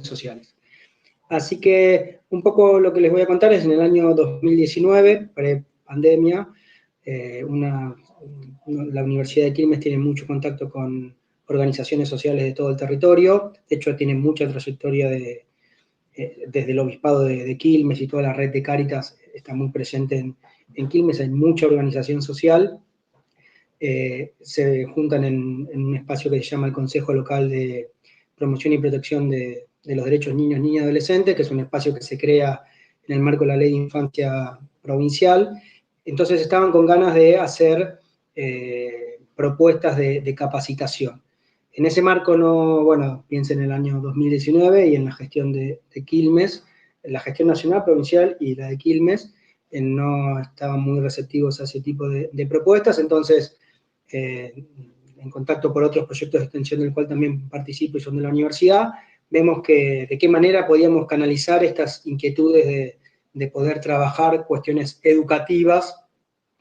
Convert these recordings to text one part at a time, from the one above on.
sociales. Así que un poco lo que les voy a contar es en el año 2019, pre-pandemia, la Universidad de Quilmes tiene mucho contacto con organizaciones sociales de todo el territorio, de hecho tiene mucha trayectoria desde el obispado de Quilmes y toda la red de Cáritas está muy presente en Quilmes, hay mucha organización social, se juntan en un espacio que se llama el Consejo Local de Promoción y Protección de los Derechos Niños, Niñas y Adolescentes, que es un espacio que se crea en el marco de la Ley de Infancia Provincial. Entonces estaban con ganas de hacer propuestas de capacitación. En ese marco, piensen en el año 2019 y en la gestión de Quilmes, la gestión nacional, provincial y la de Quilmes, no estaban muy receptivos a ese tipo de propuestas, entonces, en contacto por otros proyectos de extensión del cual también participo y son de la universidad, vemos que de qué manera podíamos canalizar estas inquietudes de poder trabajar cuestiones educativas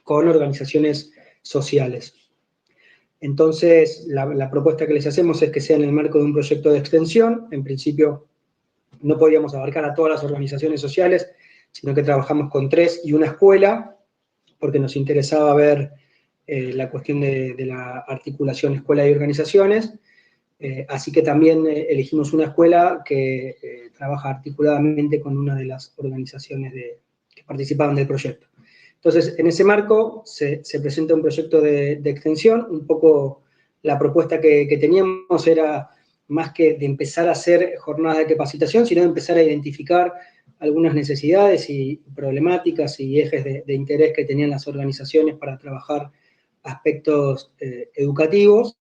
con organizaciones sociales. Entonces, la propuesta que les hacemos es que sea en el marco de un proyecto de extensión. En principio, no podíamos abarcar a todas las organizaciones sociales, sino que trabajamos con 3 y una escuela, porque nos interesaba ver la cuestión de la articulación escuela y organizaciones. Así que también elegimos una escuela que trabaja articuladamente con una de las organizaciones que participaban del proyecto. Entonces, en ese marco se presenta un proyecto de extensión. Un poco la propuesta que teníamos era más que de empezar a hacer jornadas de capacitación, sino de empezar a identificar algunas necesidades y problemáticas y ejes de interés que tenían las organizaciones para trabajar aspectos educativos.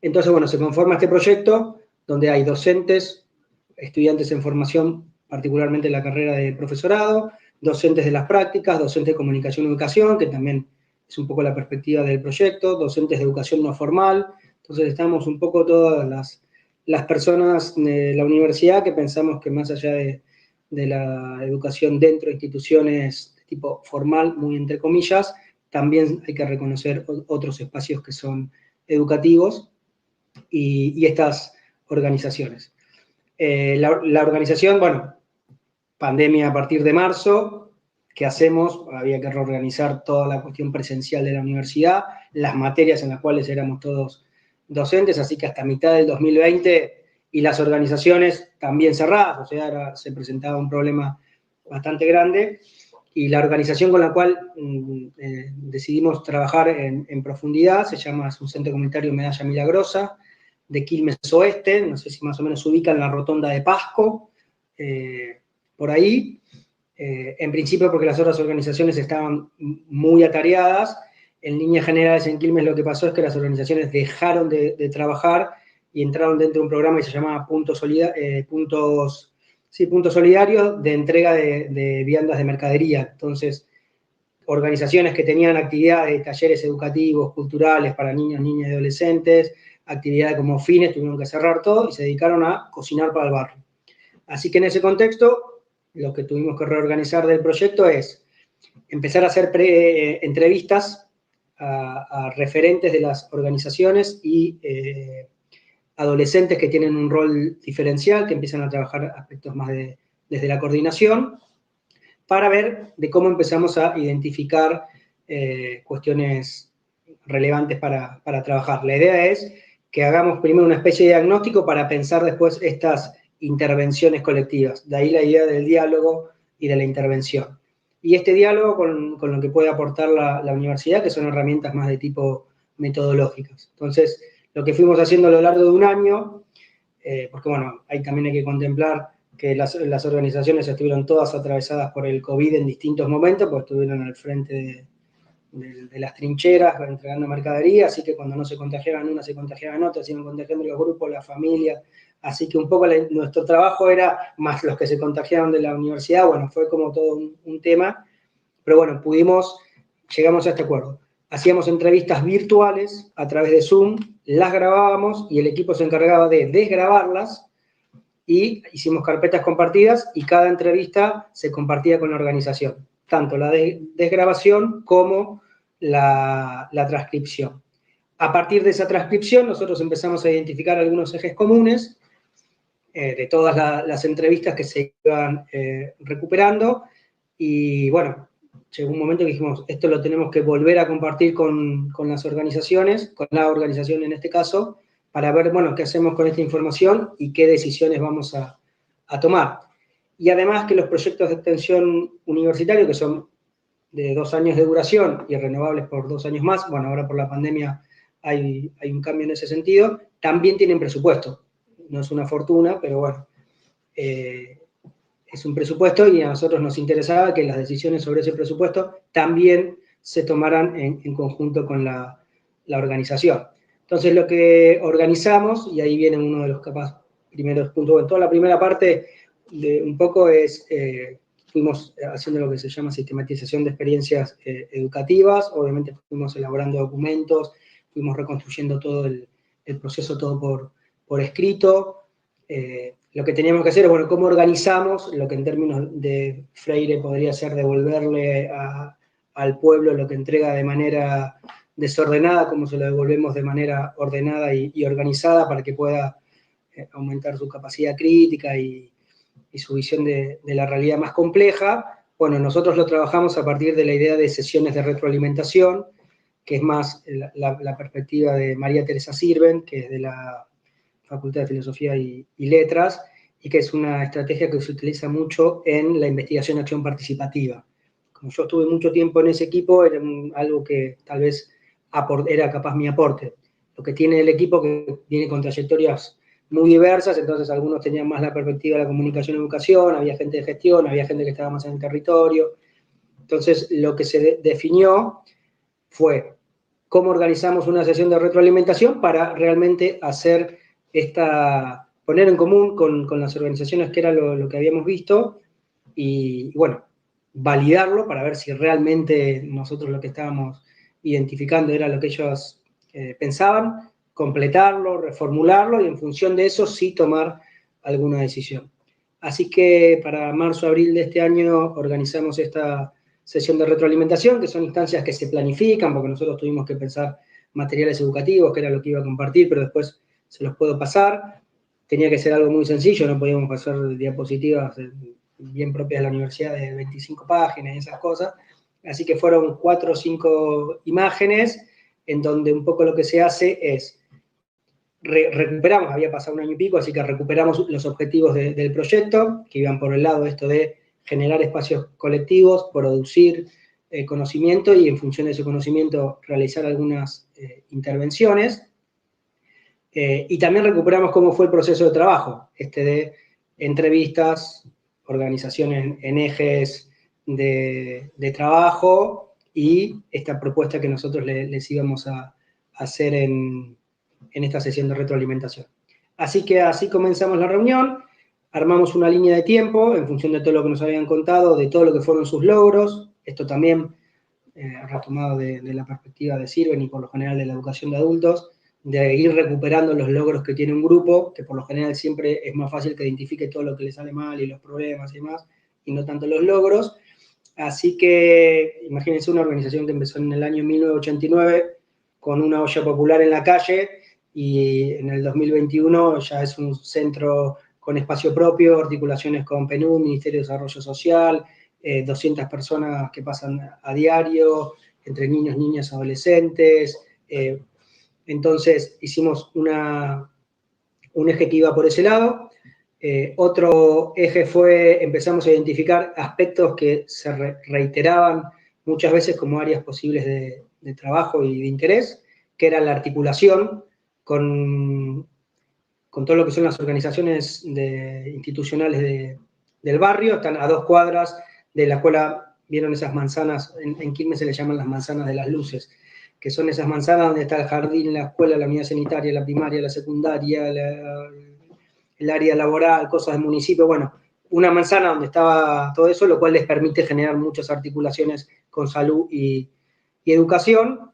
Entonces, se conforma este proyecto donde hay docentes, estudiantes en formación, particularmente en la carrera de profesorado, docentes de las prácticas, docentes de comunicación y educación, que también es un poco la perspectiva del proyecto, docentes de educación no formal. Entonces estamos un poco todas las personas de la universidad que pensamos que más allá de la educación dentro de instituciones de tipo formal, muy entre comillas, también hay que reconocer otros espacios que son educativos y estas organizaciones. La organización, pandemia a partir de marzo, ¿qué hacemos? Había que reorganizar toda la cuestión presencial de la universidad, las materias en las cuales éramos todos docentes, así que hasta mitad del 2020 y las organizaciones también cerradas, o sea, se presentaba un problema bastante grande, y la organización con la cual decidimos trabajar en profundidad se llama, es un centro comunitario Medalla Milagrosa, de Quilmes Oeste, no sé si más o menos se ubica en la rotonda de Pasco, por ahí, en principio porque las otras organizaciones estaban muy atareadas. En líneas generales en Quilmes lo que pasó es que las organizaciones dejaron de trabajar y entraron dentro de un programa que se llamaba Puntos Solidarios de entrega de viandas de mercadería. Entonces, organizaciones que tenían actividades, talleres educativos, culturales para niños, niñas y adolescentes, actividades como fines, tuvieron que cerrar todo y se dedicaron a cocinar para el barrio. Así que en ese contexto, lo que tuvimos que reorganizar del proyecto es empezar a hacer entrevistas a referentes de las organizaciones y adolescentes que tienen un rol diferencial, que empiezan a trabajar aspectos más desde la coordinación, para ver de cómo empezamos a identificar cuestiones relevantes para trabajar. La idea es que hagamos primero una especie de diagnóstico para pensar después estas intervenciones colectivas. De ahí la idea del diálogo y de la intervención. Y este diálogo con lo que puede aportar la universidad, que son herramientas más de tipo metodológicas. Entonces, lo que fuimos haciendo a lo largo de un año, porque ahí también hay que contemplar que las organizaciones estuvieron todas atravesadas por el COVID en distintos momentos, pues estuvieron al frente de las trincheras entregando mercadería, así que cuando no se contagiaban una, se contagiaban otras, se iban contagiando los grupos, la familia, así que un poco nuestro trabajo era más los que se contagiaron de la universidad, fue como todo un tema, pero llegamos a este acuerdo. Hacíamos entrevistas virtuales a través de Zoom, las grabábamos y el equipo se encargaba de desgrabarlas y hicimos carpetas compartidas y cada entrevista se compartía con la organización, tanto la desgrabación como la transcripción. A partir de esa transcripción nosotros empezamos a identificar algunos ejes comunes de todas las entrevistas que se iban recuperando, y bueno, llegó un momento que dijimos, esto lo tenemos que volver a compartir con las organizaciones, con la organización en este caso, para ver, bueno, qué hacemos con esta información y qué decisiones vamos a tomar. Y además que los proyectos de extensión universitario, que son de 2 años de duración y renovables por 2 años más, bueno, ahora por la pandemia hay un cambio en ese sentido, también tienen presupuesto. No es una fortuna, pero bueno, es un presupuesto y a nosotros nos interesaba que las decisiones sobre ese presupuesto también se tomaran en conjunto con la organización. Entonces lo que organizamos, y ahí viene uno de los capaz primeros puntos, en toda la primera parte de un poco es, fuimos haciendo lo que se llama sistematización de experiencias educativas, obviamente fuimos elaborando documentos, fuimos reconstruyendo todo el proceso, todo por escrito. Lo que teníamos que hacer es, bueno, cómo organizamos lo que en términos de Freire podría ser devolverle al pueblo lo que entrega de manera desordenada, cómo se lo devolvemos de manera ordenada y organizada para que pueda aumentar su capacidad crítica y su visión de la realidad más compleja. Bueno, nosotros lo trabajamos a partir de la idea de sesiones de retroalimentación, que es más la perspectiva de María Teresa Sirven, que es de la Facultad de Filosofía y Letras, y que es una estrategia que se utiliza mucho en la investigación de acción participativa. Como yo estuve mucho tiempo en ese equipo, era algo que tal vez era capaz mi aporte. Lo que tiene el equipo que viene con trayectorias muy diversas, entonces algunos tenían más la perspectiva de la comunicación y educación, había gente de gestión, había gente que estaba más en el territorio. Entonces, lo que se definió fue cómo organizamos una sesión de retroalimentación para realmente hacer poner en común con las organizaciones que era lo que habíamos visto y, bueno, validarlo para ver si realmente nosotros lo que estábamos identificando era lo que ellos pensaban, completarlo, reformularlo y en función de eso sí tomar alguna decisión. Así que para marzo-abril de este año organizamos esta sesión de retroalimentación, que son instancias que se planifican, porque nosotros tuvimos que pensar materiales educativos, que era lo que iba a compartir, pero después se los puedo pasar. Tenía que ser algo muy sencillo, no podíamos pasar diapositivas bien propias de la universidad de 25 páginas y esas cosas. Así que fueron 4 o 5 imágenes en donde un poco lo que se hace es recuperamos, había pasado 1 año y pico, así que recuperamos los objetivos del proyecto, que iban por el lado esto de generar espacios colectivos, producir conocimiento y en función de ese conocimiento realizar algunas intervenciones. Y también recuperamos cómo fue el proceso de trabajo, de entrevistas, organización en ejes de trabajo y esta propuesta que nosotros les íbamos a hacer en esta sesión de retroalimentación. Así que así comenzamos la reunión, armamos una línea de tiempo en función de todo lo que nos habían contado, de todo lo que fueron sus logros, esto también retomado de la perspectiva de Sirven y por lo general de la educación de adultos, de ir recuperando los logros que tiene un grupo, que por lo general siempre es más fácil que identifique todo lo que le sale mal y los problemas y demás, y no tanto los logros. Así que imagínense una organización que empezó en el año 1989 con una olla popular en la calle y en el 2021 ya es un centro con espacio propio, articulaciones con PNUD, Ministerio de Desarrollo Social, 200 personas que pasan a diario, entre niños, niñas, adolescentes. Entonces hicimos un eje que iba por ese lado. Otro eje fue, empezamos a identificar aspectos que se reiteraban muchas veces como áreas posibles de trabajo y de interés, que era la articulación con todo lo que son las organizaciones institucionales del barrio. Están a 2 cuadras de la escuela, vieron esas manzanas, en Quilmes se les llaman las manzanas de las luces, que son esas manzanas donde está el jardín, la escuela, la unidad sanitaria, la primaria, la secundaria, el área laboral, cosas del municipio, bueno, una manzana donde estaba todo eso, lo cual les permite generar muchas articulaciones con salud y educación,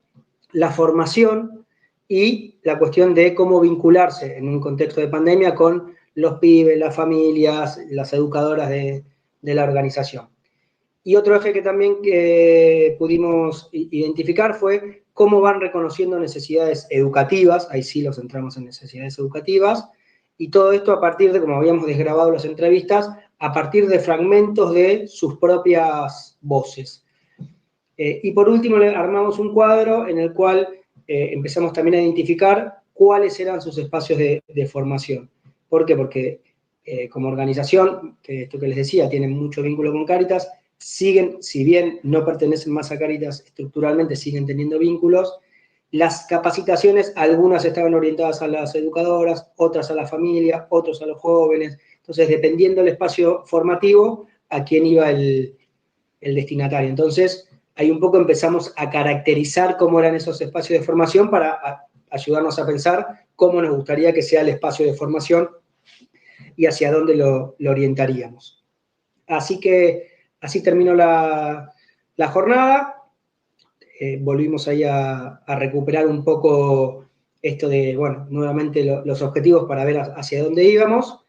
la formación y la cuestión de cómo vincularse en un contexto de pandemia con los pibes, las familias, las educadoras de la organización. Y otro eje que también pudimos identificar fue cómo van reconociendo necesidades educativas, ahí sí los centramos en necesidades educativas, y todo esto a partir de, como habíamos desgrabado las entrevistas, a partir de fragmentos de sus propias voces. Y por último, le armamos un cuadro en el cual empezamos también a identificar cuáles eran sus espacios de formación. ¿Por qué? Porque como organización, que esto que les decía, tienen mucho vínculo con Cáritas, siguen, si bien no pertenecen más a Cáritas estructuralmente, siguen teniendo vínculos. Las capacitaciones, algunas estaban orientadas a las educadoras, otras a la familia, otros a los jóvenes. Entonces, dependiendo del espacio formativo, a quién iba el destinatario. Entonces, ahí un poco empezamos a caracterizar cómo eran esos espacios de formación para ayudarnos a pensar cómo nos gustaría que sea el espacio de formación y hacia dónde lo orientaríamos. Así que así terminó la jornada. Volvimos ahí a recuperar un poco esto de, bueno, nuevamente los objetivos para ver hacia dónde íbamos.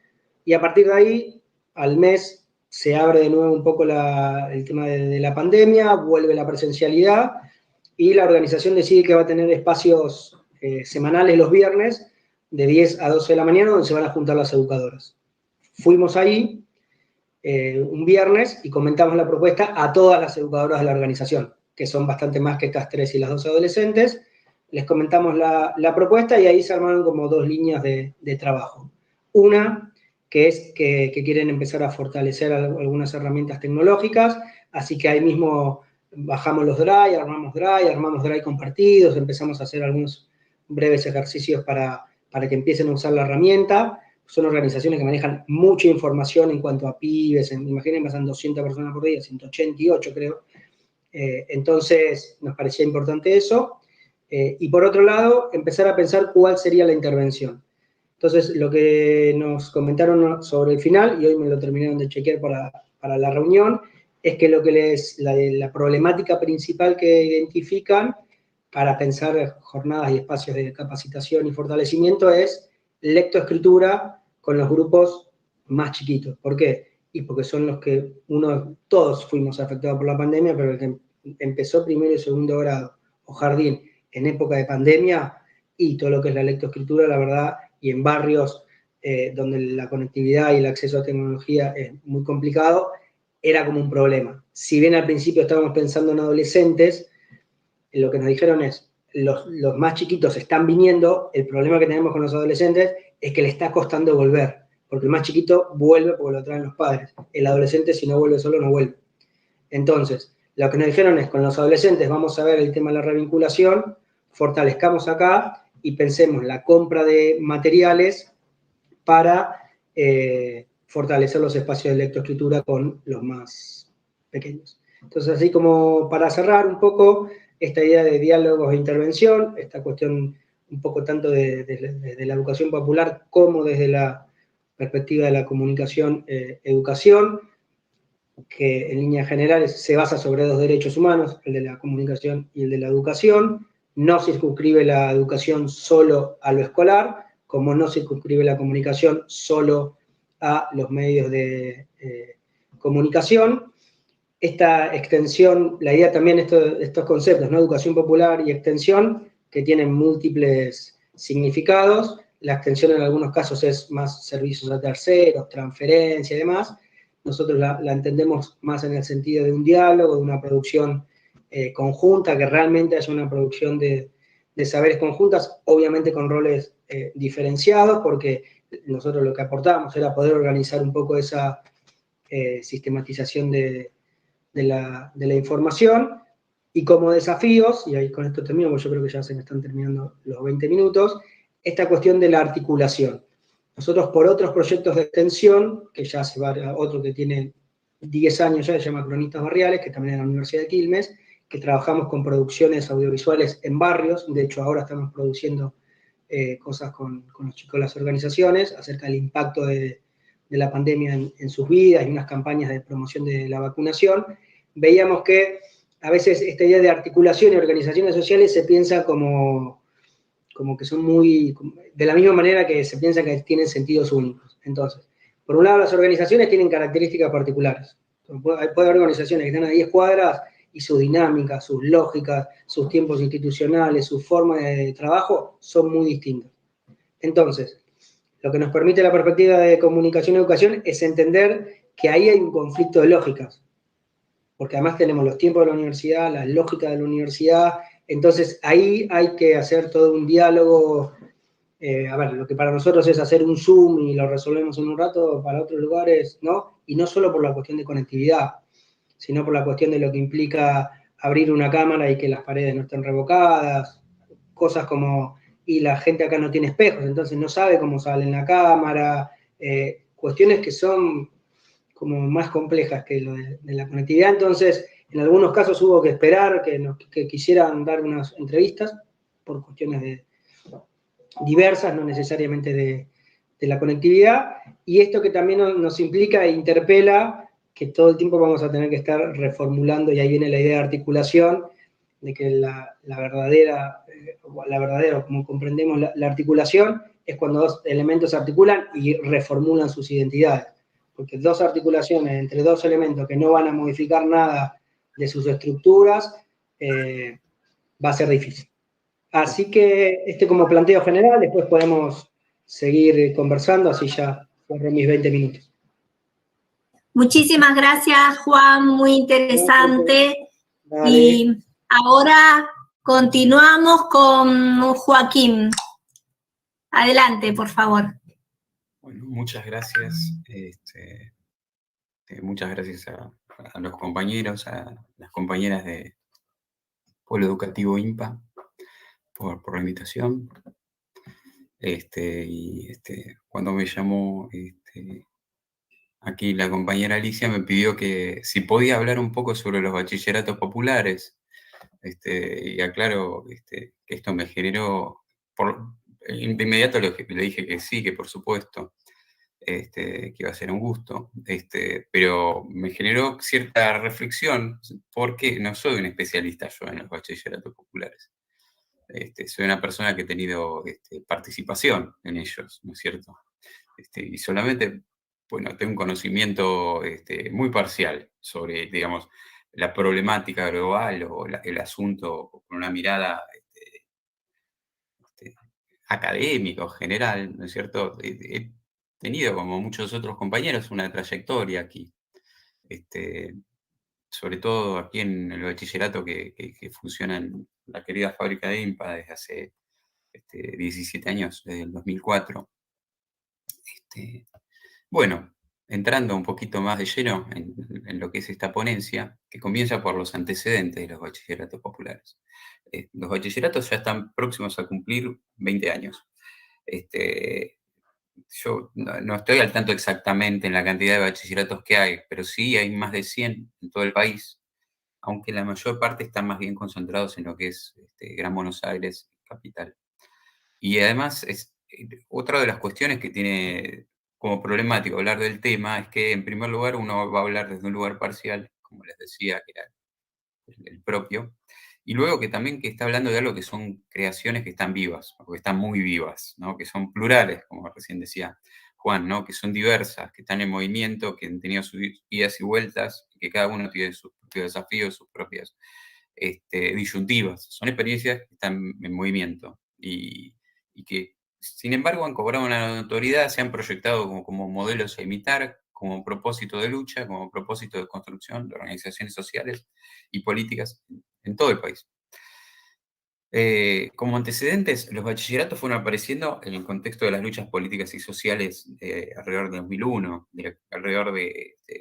Y a partir de ahí, al mes, se abre de nuevo un poco el tema de la pandemia, vuelve la presencialidad y la organización decide que va a tener espacios semanales los viernes de 10 a 12 de la mañana donde se van a juntar las educadoras. Fuimos ahí un viernes y comentamos la propuesta a todas las educadoras de la organización, que son bastante más que estas 3 y las 2 adolescentes. Les comentamos la propuesta y ahí se armaron como 2 líneas de trabajo. Una, que es que quieren empezar a fortalecer algunas herramientas tecnológicas, así que ahí mismo bajamos los armamos drive compartidos, empezamos a hacer algunos breves ejercicios para que empiecen a usar la herramienta. Son organizaciones que manejan mucha información en cuanto a pibes, imaginen, pasan 200 personas por día, 188 creo. Entonces, nos parecía importante eso. Y por otro lado, empezar a pensar cuál sería la intervención. Entonces, lo que nos comentaron sobre el final, y hoy me lo terminaron de chequear para la reunión, es que la problemática principal que identifican para pensar jornadas y espacios de capacitación y fortalecimiento es lectoescritura con los grupos más chiquitos. ¿Por qué? Y porque son los que todos fuimos afectados por la pandemia, pero el que empezó primero y segundo grado o jardín en época de pandemia y todo lo que es la lectoescritura, la verdad, y en barrios donde la conectividad y el acceso a tecnología es muy complicado, era como un problema. Si bien al principio estábamos pensando en adolescentes, lo que nos dijeron es, los más chiquitos están viniendo, el problema que tenemos con los adolescentes es que le está costando volver, porque el más chiquito vuelve porque lo traen los padres, el adolescente si no vuelve solo no vuelve. Entonces, lo que nos dijeron es, con los adolescentes vamos a ver el tema de la revinculación, fortalezcamos acá y pensemos la compra de materiales para fortalecer los espacios de lectoescritura con los más pequeños. Entonces, así como para cerrar un poco esta idea de diálogos e intervención, esta cuestión un poco tanto desde la educación popular como desde la perspectiva de la comunicación, educación, que en líneas generales se basa sobre 2 derechos humanos, el de la comunicación y el de la educación. No circunscribe la educación solo a lo escolar, como no circunscribe la comunicación solo a los medios de comunicación. Esta extensión, la idea también de estos conceptos, ¿no? Educación popular y extensión, que tienen múltiples significados. La extensión en algunos casos es más servicios a terceros, transferencia y demás. Nosotros la entendemos más en el sentido de un diálogo, de una producción conjunta, que realmente haya una producción de saberes conjuntas, obviamente con roles diferenciados, porque nosotros lo que aportábamos era poder organizar un poco esa sistematización de la información, y como desafíos, y ahí con esto termino, porque yo creo que ya se me están terminando los 20 minutos, esta cuestión de la articulación. Nosotros por otros proyectos de extensión, que ya se va a otro que tiene 10 años ya, se llama Cronistas Barriales, que también es en la Universidad de Quilmes, que trabajamos con producciones audiovisuales en barrios, de hecho ahora estamos produciendo cosas con los chicos de las organizaciones acerca del impacto de la pandemia en sus vidas y unas campañas de promoción de la vacunación. Veíamos que a veces esta idea de articulación y organizaciones sociales se piensa como que son muy, de la misma manera que se piensa que tienen sentidos únicos. Entonces, por un lado las organizaciones tienen características particulares. Puede haber organizaciones que están a 10 cuadras y sus dinámicas, sus lógicas, sus tiempos institucionales, su forma de trabajo son muy distintas. Entonces, Lo que nos permite la perspectiva de comunicación y educación es entender que ahí hay un conflicto de lógicas, porque además tenemos los tiempos de la universidad, la lógica de la universidad, entonces ahí hay que hacer todo un diálogo. A ver, lo que para nosotros es hacer un Zoom y lo resolvemos en un rato, para otros lugares, ¿no? Y no solo por la cuestión de conectividad, sino por la cuestión de lo que implica abrir una cámara y que las paredes no estén revocadas, cosas como, y la gente acá no tiene espejos, entonces no sabe cómo sale en la cámara, cuestiones que son como más complejas que lo de la conectividad, entonces en algunos casos hubo que esperar que quisieran dar unas entrevistas por cuestiones diversas, no necesariamente de la conectividad, y esto que también nos implica e interpela que todo el tiempo vamos a tener que estar reformulando, y ahí viene la idea de articulación, de que la verdadera, como comprendemos la articulación, es cuando dos elementos se articulan y reformulan sus identidades, porque dos articulaciones entre dos elementos que no van a modificar nada de sus estructuras, va a ser difícil. Así que como planteo general, después podemos seguir conversando, así ya corro mis 20 minutos. Muchísimas gracias, Juan, muy interesante. Dale. Y ahora continuamos con Joaquín. Adelante, por favor. Bueno, muchas gracias. Muchas gracias a los compañeros, a las compañeras de Polo Educativo INPA por la invitación. Cuando me llamó aquí la compañera Alicia, me pidió que si podía hablar un poco sobre los bachilleratos populares. Y aclaro que esto me generó, de inmediato le dije que sí, que por supuesto, que iba a ser un gusto, pero me generó cierta reflexión porque no soy un especialista yo en los bachilleratos populares. Soy una persona que he tenido participación en ellos, ¿no es cierto? Y solamente, bueno, tengo un conocimiento muy parcial sobre, digamos, la problemática global o el asunto con una mirada académica o general, ¿no es cierto? He tenido, como muchos otros compañeros, una trayectoria aquí. Sobre todo aquí en el bachillerato que funciona en la querida fábrica de INPA desde hace 17 años, desde el 2004. Bueno, entrando un poquito más de lleno en lo que es esta ponencia, que comienza por los antecedentes de los bachilleratos populares. Los bachilleratos ya están próximos a cumplir 20 años. Yo no estoy al tanto exactamente en la cantidad de bachilleratos que hay, pero sí hay más de 100 en todo el país, aunque la mayor parte están más bien concentrados en lo que es Gran Buenos Aires, capital. Y además, otra de las cuestiones que tiene como problemático hablar del tema es que, en primer lugar, uno va a hablar desde un lugar parcial, como les decía, que era el propio, y luego que también que está hablando de algo que son creaciones que están vivas, o que están muy vivas, ¿no? Que son plurales, como recién decía Juan, ¿no? Que son diversas, que están en movimiento, que han tenido sus idas y vueltas, que cada uno tiene sus propios desafíos, sus propias disyuntivas. Son experiencias que están en movimiento y que, sin embargo, han cobrado una notoriedad, se han proyectado como modelos a imitar, como propósito de lucha, como propósito de construcción de organizaciones sociales y políticas en todo el país. Como antecedentes, los bachilleratos fueron apareciendo en el contexto de las luchas políticas y sociales alrededor de 2001,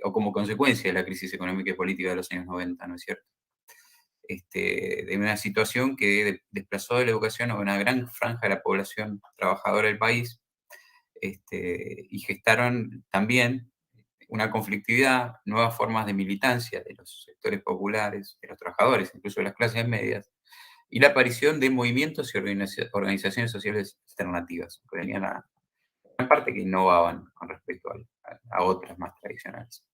o como consecuencia de la crisis económica y política de los años 90, ¿no es cierto? De una situación que desplazó de la educación a una gran franja de la población trabajadora del país, y gestaron también una conflictividad, nuevas formas de militancia de los sectores populares, de los trabajadores, incluso de las clases medias, y la aparición de movimientos y organizaciones sociales alternativas, que venían a gran parte que innovaban con respecto a otras más tradicionales.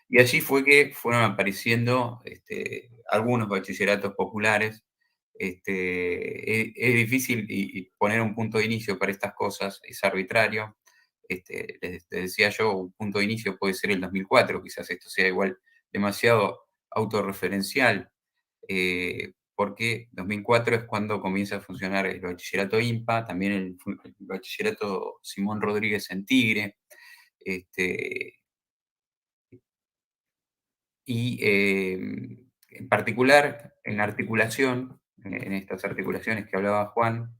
Y allí fue que fueron apareciendo algunos bachilleratos populares. Es difícil poner un punto de inicio para estas cosas, es arbitrario. Les decía yo, un punto de inicio puede ser el 2004, quizás esto sea igual demasiado autorreferencial, porque 2004 es cuando comienza a funcionar el bachillerato IMPA, también el bachillerato Simón Rodríguez en Tigre, y en particular en articulación, en estas articulaciones que hablaba Juan,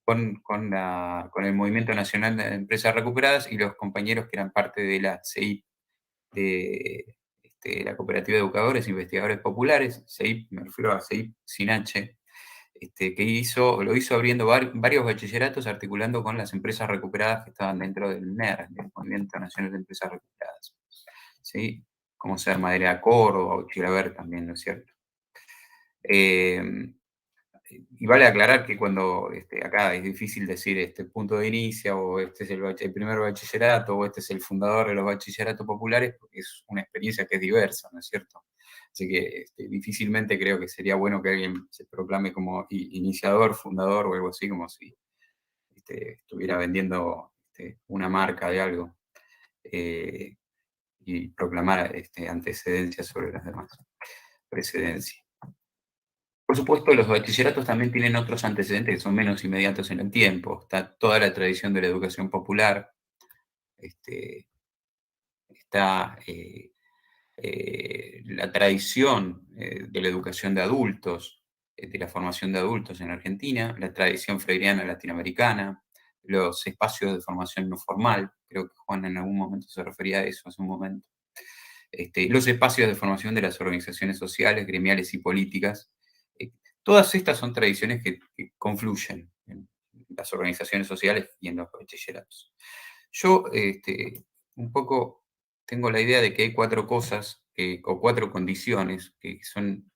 con el Movimiento Nacional de Empresas Recuperadas y los compañeros que eran parte de la CEIP, de la Cooperativa de Educadores e Investigadores Populares, CEIP, me refiero a CEIP sin H, que lo hizo abriendo varios bachilleratos articulando con las empresas recuperadas que estaban dentro del NER, del Movimiento Nacional de Empresas Recuperadas. ¿Sí? Como ser Madera Córdoba o Chilaver también, ¿no es cierto? Y vale aclarar que cuando acá es difícil decir punto de inicio, o este es el primer bachillerato, o este es el fundador de los bachilleratos populares, porque es una experiencia que es diversa, ¿no es cierto? Así que difícilmente creo que sería bueno que alguien se proclame como iniciador, fundador o algo así, como si estuviera vendiendo una marca de algo y proclamar antecedencia sobre las demás, precedencia. Por supuesto, los bachilleratos también tienen otros antecedentes que son menos inmediatos en el tiempo. Está toda la tradición de la educación popular, está la tradición de la educación de adultos, de la formación de adultos en Argentina, la tradición freiriana latinoamericana, los espacios de formación no formal, creo que Juan en algún momento se refería a eso hace un momento, los espacios de formación de las organizaciones sociales, gremiales y políticas. Todas estas son tradiciones que confluyen en las organizaciones sociales y en los bachilleratos. Yo un poco tengo la idea de que hay 4 cosas o 4 condiciones que son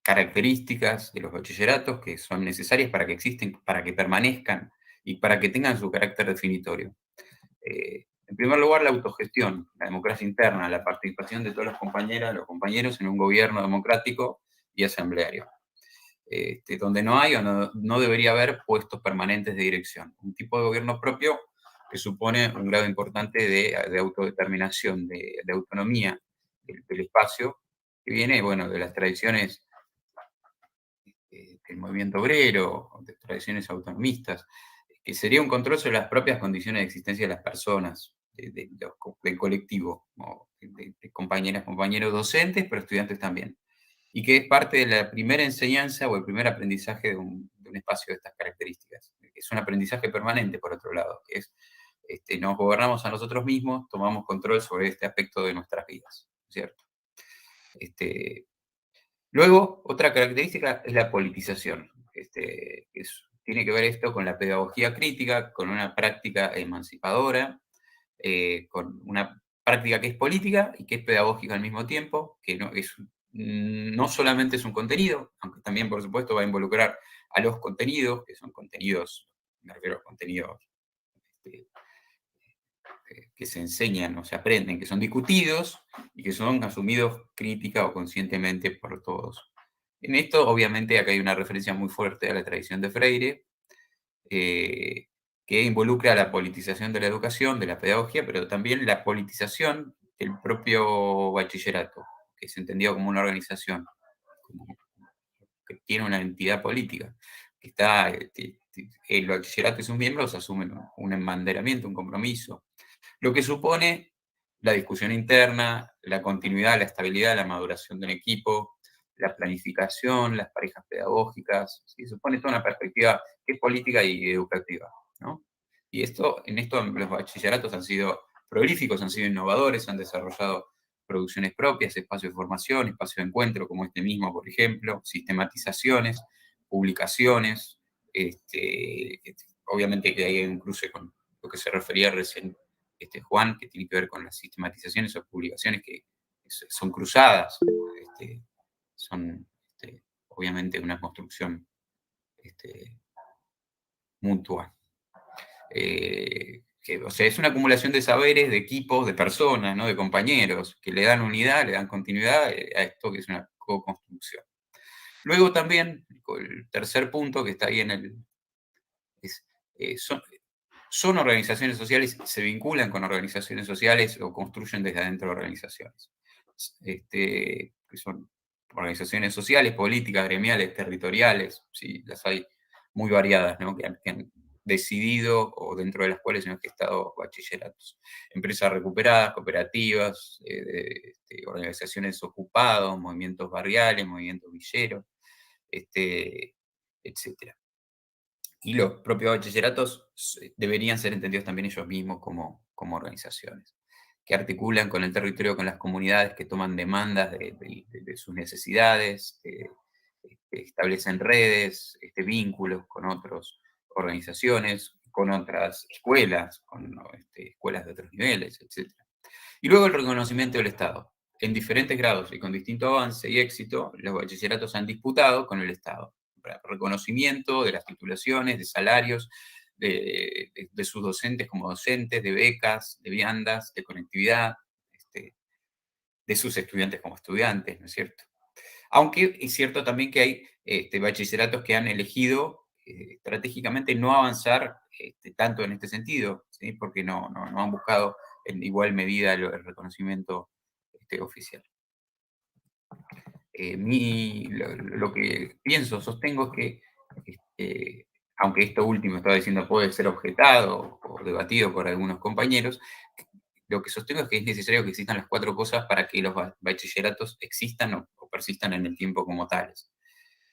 características de los bachilleratos que son necesarias para que existen, para que permanezcan y para que tengan su carácter definitorio. En primer lugar, la autogestión, la democracia interna, la participación de todas las compañeras, los compañeros en un gobierno democrático y asambleario, donde no hay o no debería haber puestos permanentes de dirección. Un tipo de gobierno propio que supone un grado importante de autodeterminación, de autonomía del espacio, que viene, bueno, de las tradiciones del movimiento obrero, de tradiciones autonomistas, que sería un control sobre las propias condiciones de existencia de las personas, del colectivo, de compañeras, compañeros docentes, pero estudiantes también. Y que es parte de la primera enseñanza o el primer aprendizaje de un espacio de estas características. Es un aprendizaje permanente, por otro lado, que es, nos gobernamos a nosotros mismos, tomamos control sobre este aspecto de nuestras vidas, ¿cierto? Luego, otra característica es la politización. Tiene que ver esto con la pedagogía crítica, con una práctica emancipadora, con una práctica que es política y que es pedagógica al mismo tiempo, que no solamente es un contenido, aunque también, por supuesto, va a involucrar a los contenidos, que son contenidos, me refiero a contenidos que se enseñan o se aprenden, que son discutidos y que son asumidos crítica o conscientemente por todos. En esto, obviamente, acá hay una referencia muy fuerte a la tradición de Freire, que involucra la politización de la educación, de la pedagogía, pero también la politización del propio bachillerato, que es entendido como una organización, que tiene una entidad política, que está, el bachillerato y sus miembros asumen un embanderamiento, un compromiso, lo que supone la discusión interna, la continuidad, la estabilidad, la maduración de un equipo, la planificación, las parejas pedagógicas, ¿sí? Supone toda una perspectiva que es política y educativa, ¿no? Y en esto los bachilleratos han sido prolíficos, han sido innovadores, han desarrollado producciones propias, espacios de formación, espacios de encuentro como este mismo, por ejemplo, sistematizaciones, publicaciones, obviamente que hay un cruce con lo que se refería recién Juan, que tiene que ver con las sistematizaciones o publicaciones que son cruzadas, son obviamente una construcción mutua. O sea, es una acumulación de saberes, de equipos, de personas, ¿no? De compañeros, que le dan unidad, le dan continuidad a esto que es una co-construcción. Luego también, el tercer punto que está ahí en el... son organizaciones sociales, se vinculan con organizaciones sociales o construyen desde adentro de organizaciones. Que son organizaciones sociales, políticas, gremiales, territoriales, ¿sí? Las hay muy variadas, ¿no? que han decidido, o dentro de las cuales han gestado bachilleratos. Empresas recuperadas, cooperativas, organizaciones ocupadas, movimientos barriales, movimientos villeros, etc. Y los propios bachilleratos deberían ser entendidos también ellos mismos como organizaciones, que articulan con el territorio, con las comunidades, que toman demandas de sus necesidades, establecen redes, vínculos con otras organizaciones, con otras escuelas, con escuelas de otros niveles, etc. Y luego el reconocimiento del Estado. En diferentes grados y con distinto avance y éxito, los bachilleratos han disputado con el Estado. Reconocimiento de las titulaciones, de salarios, de sus docentes como docentes, de becas, de viandas, de conectividad, de sus estudiantes como estudiantes, ¿no es cierto? Aunque es cierto también que hay bachilleratos que han elegido estratégicamente no avanzar tanto en este sentido, ¿sí? Porque no han buscado en igual medida el reconocimiento oficial. Lo que pienso, sostengo es que, aunque esto último estaba diciendo puede ser objetado o debatido por algunos compañeros, lo que sostengo es que es necesario que existan las 4 cosas para que los bachilleratos existan o persistan en el tiempo como tales.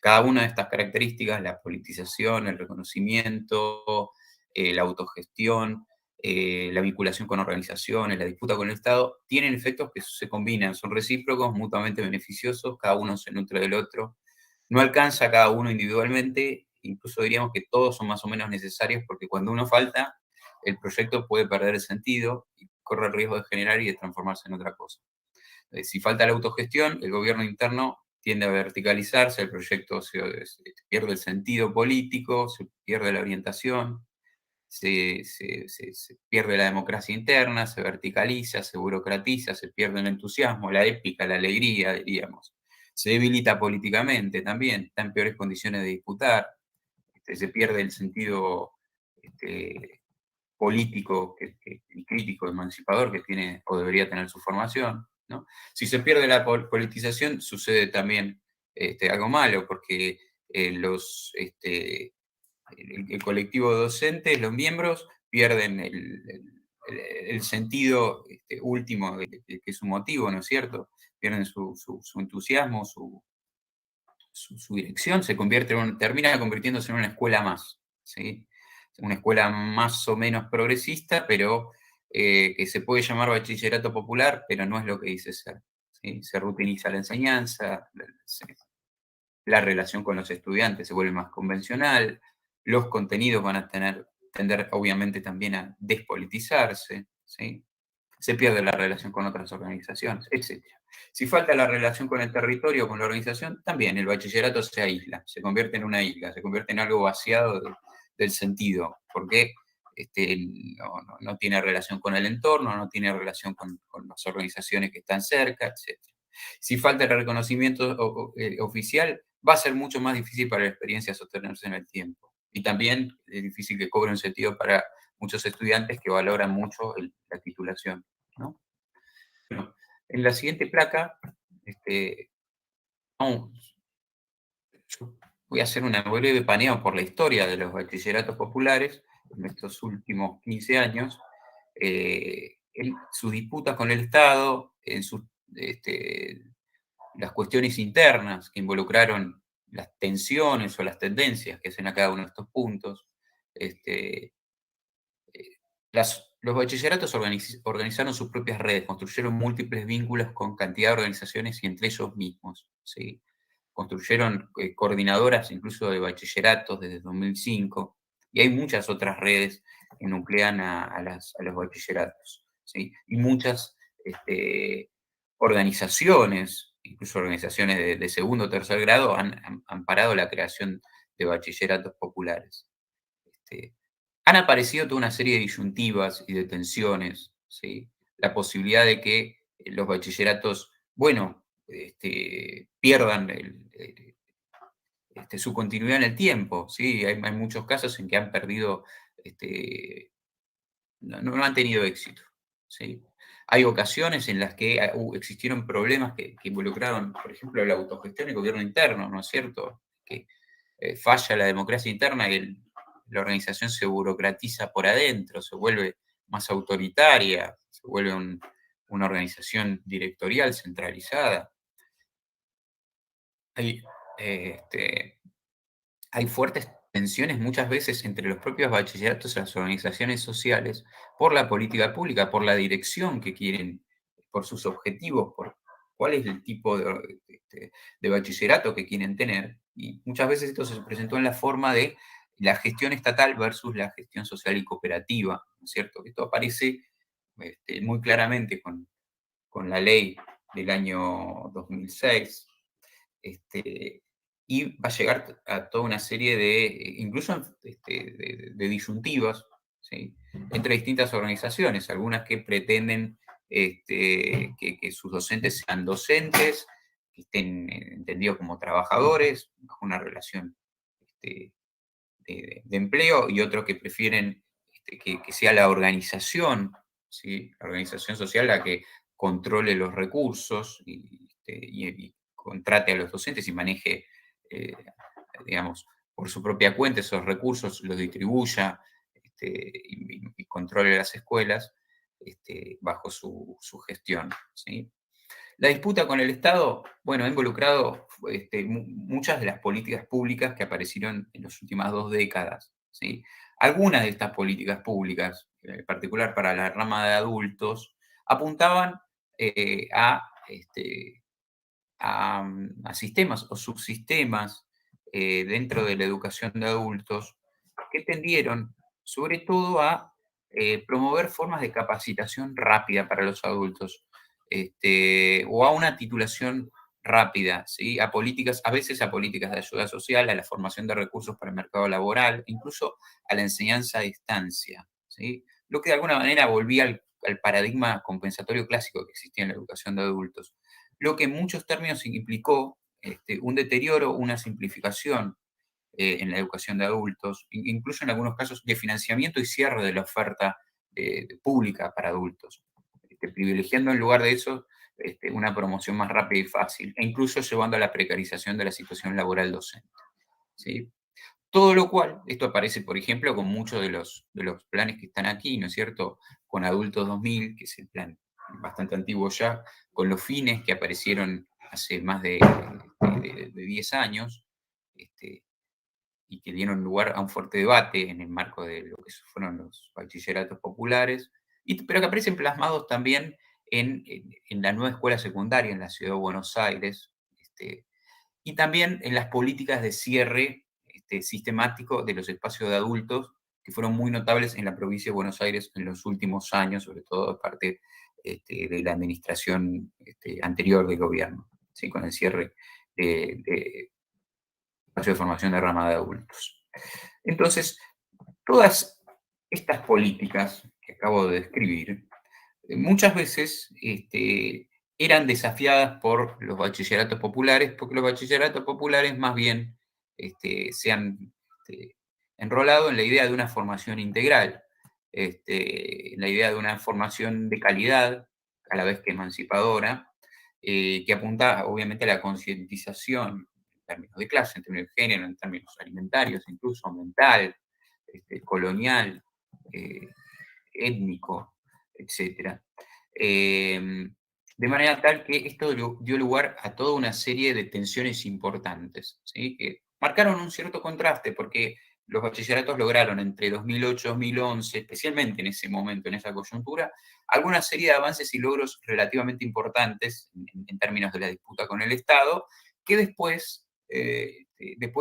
Cada una de estas características, la politización, el reconocimiento, la autogestión, la vinculación con organizaciones, la disputa con el Estado, tienen efectos que se combinan, son recíprocos, mutuamente beneficiosos, cada uno se nutre del otro. No alcanza a cada uno individualmente, incluso diríamos que todos son más o menos necesarios, porque cuando uno falta, el proyecto puede perder el sentido y corre el riesgo de generar y de transformarse en otra cosa. Si falta la autogestión, el gobierno interno tiende a verticalizarse, el proyecto se pierde el sentido político, se pierde la orientación, se pierde la democracia interna, se verticaliza, se burocratiza, se pierde el entusiasmo, la épica, la alegría, diríamos. Se debilita políticamente también, está en peores condiciones de disputar, se pierde el sentido político y crítico, emancipador que tiene o debería tener su formación, ¿no? Si se pierde la politización, sucede también algo malo, porque el colectivo docente, los miembros, pierden el sentido último que es su motivo, ¿no es cierto? Pierden su entusiasmo, su dirección, termina convirtiéndose en una escuela más, ¿sí? Una escuela más o menos progresista, pero que se puede llamar bachillerato popular, pero no es lo que dice ser, ¿sí? Se rutiniza la enseñanza, la relación con los estudiantes se vuelve más convencional, los contenidos van a tender obviamente también a despolitizarse, ¿sí? Se pierde la relación con otras organizaciones, etc. Si falta la relación con el territorio, con la organización, también el bachillerato se aísla, se convierte en una isla, se convierte en algo vaciado del sentido, porque no tiene relación con el entorno, no tiene relación con las organizaciones que están cerca, etc. Si falta el reconocimiento oficial, va a ser mucho más difícil para la experiencia sostenerse en el tiempo. Y también es difícil que cobre un sentido para muchos estudiantes que valoran mucho la titulación, ¿no? Bueno, en la siguiente placa, yo voy a hacer una breve paneo por la historia de los bachilleratos populares en estos últimos 15 años, en sus disputas con el Estado, en las cuestiones internas que involucraron las tensiones o las tendencias que hacen a cada uno de estos puntos. Los bachilleratos organizaron sus propias redes, construyeron múltiples vínculos con cantidad de organizaciones y entre ellos mismos, ¿sí? Construyeron coordinadoras incluso de bachilleratos desde 2005, y hay muchas otras redes que nuclean a los bachilleratos, ¿sí? Y muchas organizaciones, incluso organizaciones de segundo o tercer grado, han parado la creación de bachilleratos populares. Han aparecido toda una serie de disyuntivas y de tensiones, ¿sí? La posibilidad de que los bachilleratos, bueno, pierdan su continuidad en el tiempo, ¿sí? Hay muchos casos en que han perdido, no han tenido éxito, ¿sí? Hay ocasiones en las que existieron problemas que involucraron, por ejemplo, la autogestión y el gobierno interno, ¿no es cierto? Que falla la democracia interna y la organización se burocratiza por adentro, se vuelve más autoritaria, se vuelve una organización directorial centralizada. Hay fuertes tensiones muchas veces entre los propios bachilleratos y las organizaciones sociales por la política pública, por la dirección que quieren, por sus objetivos, por cuál es el tipo de bachillerato que quieren tener. Y muchas veces esto se presentó en la forma de la gestión estatal versus la gestión social y cooperativa, ¿no es cierto? Esto aparece muy claramente con la ley del año 2006, y va a llegar a toda una serie incluso de disyuntivas, ¿sí?, entre distintas organizaciones, algunas que pretenden que sus docentes sean docentes, que estén entendidos como trabajadores, bajo una relación de empleo, y otros que prefieren que sea la organización, ¿sí?, la organización social la que controle los recursos y contrate a los docentes y maneje, digamos, por su propia cuenta esos recursos, los distribuya y controle las escuelas bajo su gestión, ¿sí? La disputa con el Estado, bueno, ha involucrado muchas de las políticas públicas que aparecieron en las últimas 2 décadas, ¿sí? Algunas de estas políticas públicas, en particular para la rama de adultos, apuntaban a sistemas o subsistemas dentro de la educación de adultos que tendieron sobre todo a promover formas de capacitación rápida para los adultos, o a una titulación rápida, ¿sí?, a políticas, a veces a políticas de ayuda social, a la formación de recursos para el mercado laboral, incluso a la enseñanza a distancia, ¿sí?, lo que de alguna manera volvía al paradigma compensatorio clásico que existía en la educación de adultos, lo que en muchos términos implicó un deterioro, una simplificación en la educación de adultos, incluso en algunos casos de financiamiento y cierre de la oferta pública para adultos, privilegiando en lugar de eso una promoción más rápida y fácil, e incluso llevando a la precarización de la situación laboral docente, ¿sí? Todo lo cual, esto aparece, por ejemplo, con muchos de los planes que están aquí, ¿no es cierto? Con Adultos 2000, que es el plan bastante antiguo ya, con los fines que aparecieron hace más de 10 años, y que dieron lugar a un fuerte debate en el marco de lo que fueron los bachilleratos populares, pero que aparecen plasmados también en la nueva escuela secundaria en la ciudad de Buenos Aires, y también en las políticas de cierre sistemático de los espacios de adultos, que fueron muy notables en la provincia de Buenos Aires en los últimos años, sobre todo de parte de la administración anterior del gobierno, ¿sí?, con el cierre de espacio de formación de rama de adultos. Entonces, todas estas políticas que acabo de describir, muchas veces eran desafiadas por los bachilleratos populares, porque los bachilleratos populares más bien se han enrolado en la idea de una formación integral, en la idea de una formación de calidad, a la vez que emancipadora, que apunta obviamente a la concientización en términos de clase, en términos de género, en términos alimentarios, incluso mental, colonial, étnico, etc. De manera tal que esto dio lugar a toda una serie de tensiones importantes, ¿sí?, que marcaron un cierto contraste, porque los bachilleratos lograron entre 2008 y 2011, especialmente en ese momento, en esa coyuntura, alguna serie de avances y logros relativamente importantes en términos de la disputa con el Estado, que después de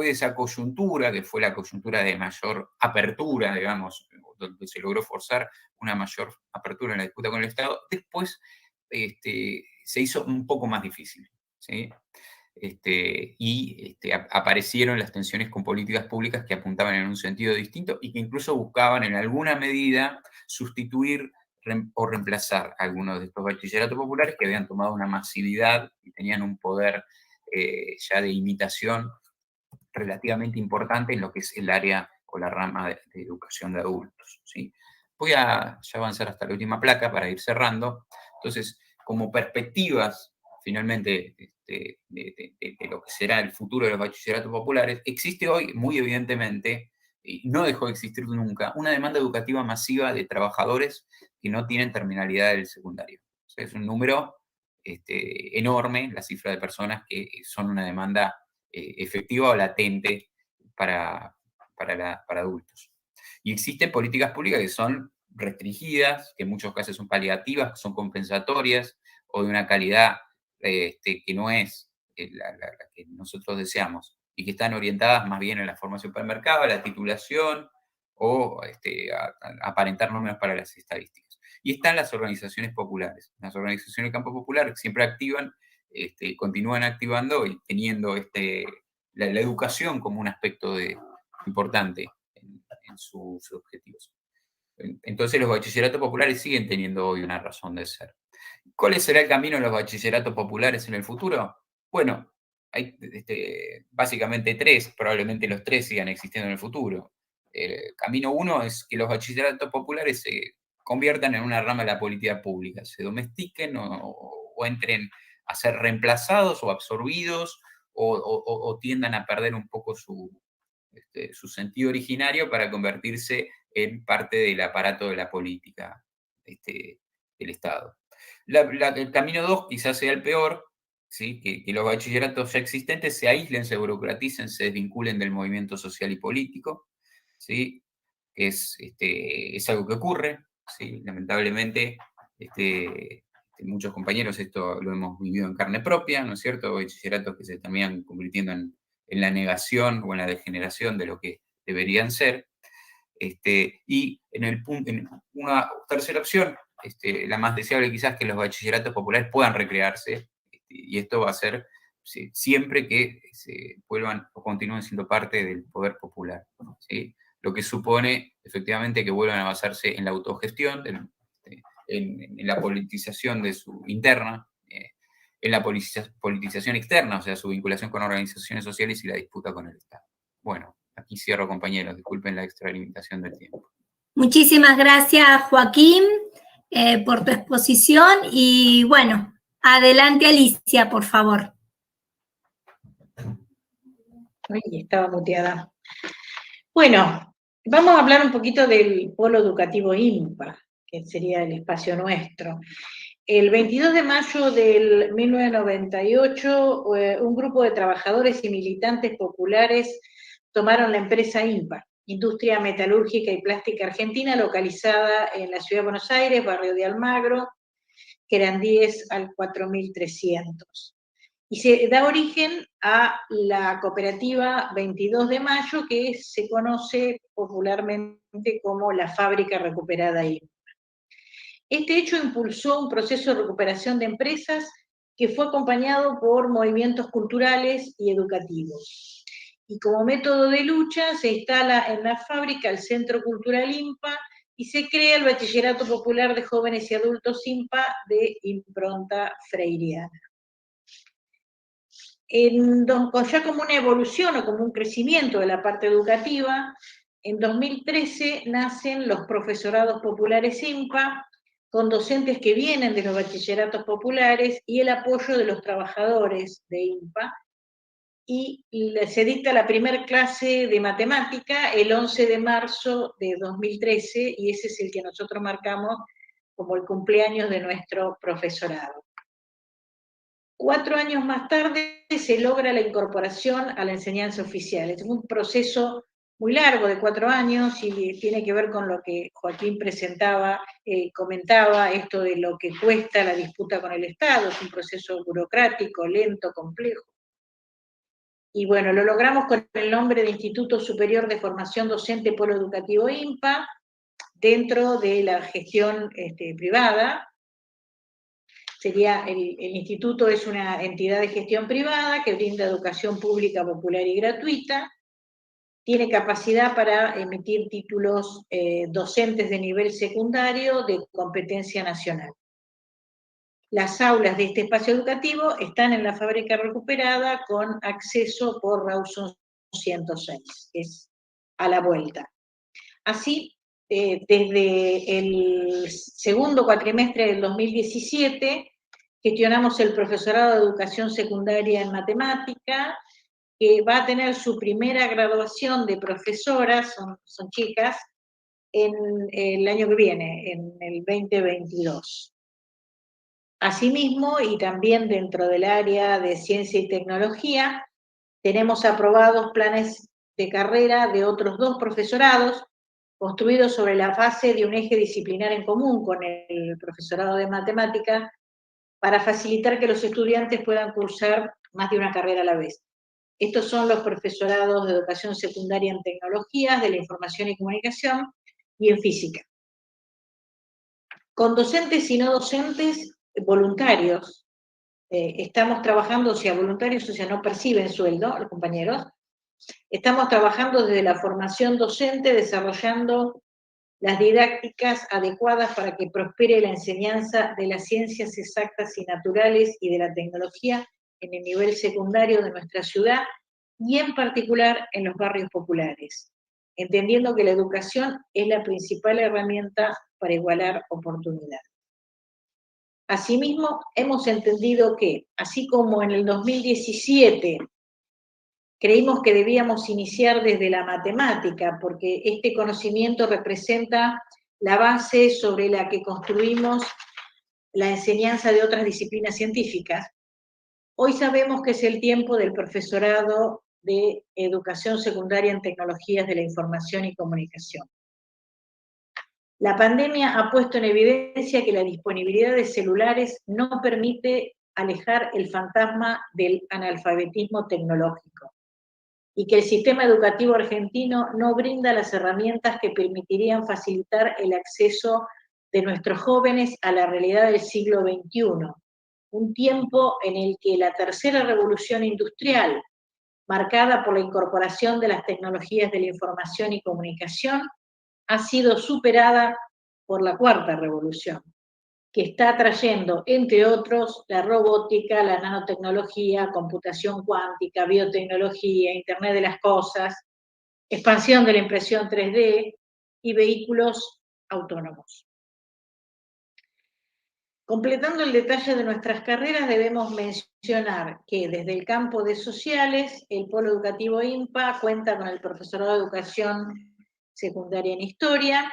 esa coyuntura, que fue la coyuntura de mayor apertura, digamos, donde se logró forzar una mayor apertura en la disputa con el Estado, después se hizo un poco más difícil, ¿sí? Aparecieron las tensiones con políticas públicas que apuntaban en un sentido distinto y que incluso buscaban en alguna medida sustituir o reemplazar a algunos de estos bachilleratos populares que habían tomado una masividad y tenían un poder ya de imitación relativamente importante en lo que es el área o la rama de educación de adultos, ¿sí? Voy a ya avanzar hasta la última placa para ir cerrando, Entonces, como perspectivas, finalmente, de lo que será el futuro de los bachilleratos populares, existe hoy, muy evidentemente, y no dejó de existir nunca, una demanda educativa masiva de trabajadores que no tienen terminalidad del secundario. O sea, es un número enorme, la cifra de personas que son una demanda efectiva o latente para adultos. Y existen políticas públicas que son restringidas, que en muchos casos son paliativas, que son compensatorias, o de una calidad que no es la que nosotros deseamos, y que están orientadas más bien en la formación para el mercado, a la titulación, o a aparentar números para las estadísticas. Y están las organizaciones populares. Las organizaciones del campo popular que siempre activan, continúan activando y teniendo la educación como un aspecto importante en sus objetivos. Entonces los bachilleratos populares siguen teniendo hoy una razón de ser. ¿Cuál será el camino de los bachilleratos populares en el futuro? Bueno, hay básicamente tres, probablemente los tres sigan existiendo en el futuro. Camino uno es que los bachilleratos populares se conviertan en una rama de la política pública, se domestiquen o entren a ser reemplazados o absorbidos o tiendan a perder un poco su sentido originario para convertirse en parte del aparato de la política del Estado. El camino 2 quizás sea el peor, ¿sí? Que los bachilleratos ya existentes se aíslen, se burocraticen, se desvinculen del movimiento social y político, ¿sí? Es algo que ocurre, ¿sí? Lamentablemente, muchos compañeros esto lo hemos vivido en carne propia, ¿no es cierto? Bachilleratos que se terminan convirtiendo en la negación o en la degeneración de lo que deberían ser. Y en una tercera opción, la más deseable quizás, que los bachilleratos populares puedan recrearse, y esto va a ser siempre que se vuelvan o continúen siendo parte del poder popular, ¿sí? Lo que supone efectivamente que vuelvan a basarse en la autogestión, en la politización de su interna, en la politización externa, o sea, su vinculación con organizaciones sociales y la disputa con el Estado. Bueno, aquí cierro, compañeros, disculpen la extralimitación del tiempo. Muchísimas gracias, Joaquín, por tu exposición, y bueno, adelante, Alicia, por favor. Ay, estaba muteada. Bueno, vamos a hablar un poquito del Polo Educativo INPA, que sería el espacio nuestro. El 22 de mayo del 1998, un grupo de trabajadores y militantes populares tomaron la empresa INPA, Industria Metalúrgica y Plástica Argentina, localizada en la Ciudad de Buenos Aires, barrio de Almagro, que eran 10 al 4300. Y se da origen a la cooperativa 22 de Mayo, que se conoce popularmente como la Fábrica Recuperada INPA. Este hecho impulsó un proceso de recuperación de empresas que fue acompañado por movimientos culturales y educativos. Y como método de lucha se instala en la fábrica el Centro Cultural INPA y se crea el Bachillerato Popular de Jóvenes y Adultos INPA de impronta freiriana. Ya como una evolución o como un crecimiento de la parte educativa, en 2013 nacen los profesorados populares INPA, con docentes que vienen de los bachilleratos populares y el apoyo de los trabajadores de INPA, y se dicta la primera clase de matemática el 11 de marzo de 2013, y ese es el que nosotros marcamos como el cumpleaños de nuestro profesorado. 4 años más tarde se logra la incorporación a la enseñanza oficial. Es un proceso muy largo de 4 años y tiene que ver con lo que Joaquín comentaba, esto de lo que cuesta la disputa con el Estado. Es un proceso burocrático, lento, complejo. Y bueno, lo logramos con el nombre de Instituto Superior de Formación Docente Polo Educativo INPA, dentro de la gestión privada. El instituto es una entidad de gestión privada que brinda educación pública, popular y gratuita. Tiene capacidad para emitir títulos docentes de nivel secundario de competencia nacional. Las aulas de este espacio educativo están en la fábrica recuperada con acceso por Rawson 106, que es a la vuelta. Así, desde el segundo cuatrimestre del 2017, gestionamos el profesorado de educación secundaria en matemática, que va a tener su primera graduación de profesoras, son chicas, en el año que viene, en el 2022. Asimismo, y también dentro del área de ciencia y tecnología, tenemos aprobados planes de carrera de otros 2 profesorados, construidos sobre la base de un eje disciplinar en común con el profesorado de matemática, para facilitar que los estudiantes puedan cursar más de una carrera a la vez. Estos son los profesorados de educación secundaria en tecnologías, de la información y comunicación, y en física. Con docentes y no docentes voluntarios, estamos trabajando, o sea, voluntarios, o sea, no perciben sueldo, los compañeros. Estamos trabajando desde la formación docente, desarrollando las didácticas adecuadas para que prospere la enseñanza de las ciencias exactas y naturales y de la tecnología en el nivel secundario de nuestra ciudad y en particular en los barrios populares, entendiendo que la educación es la principal herramienta para igualar oportunidades. Asimismo, hemos entendido que, así como en el 2017 creímos que debíamos iniciar desde la matemática, porque este conocimiento representa la base sobre la que construimos la enseñanza de otras disciplinas científicas, hoy sabemos que es el tiempo del profesorado de educación secundaria en tecnologías de la información y comunicación. La pandemia ha puesto en evidencia que la disponibilidad de celulares no permite alejar el fantasma del analfabetismo tecnológico y que el sistema educativo argentino no brinda las herramientas que permitirían facilitar el acceso de nuestros jóvenes a la realidad del siglo XXI, un tiempo en el que la tercera revolución industrial, marcada por la incorporación de las tecnologías de la información y comunicación, ha sido superada por la cuarta revolución, que está trayendo, entre otros, la robótica, la nanotecnología, computación cuántica, biotecnología, Internet de las cosas, expansión de la impresión 3D y vehículos autónomos. Completando el detalle de nuestras carreras, debemos mencionar que desde el campo de sociales, el Polo Educativo IMPA cuenta con el profesorado de educación secundaria en historia,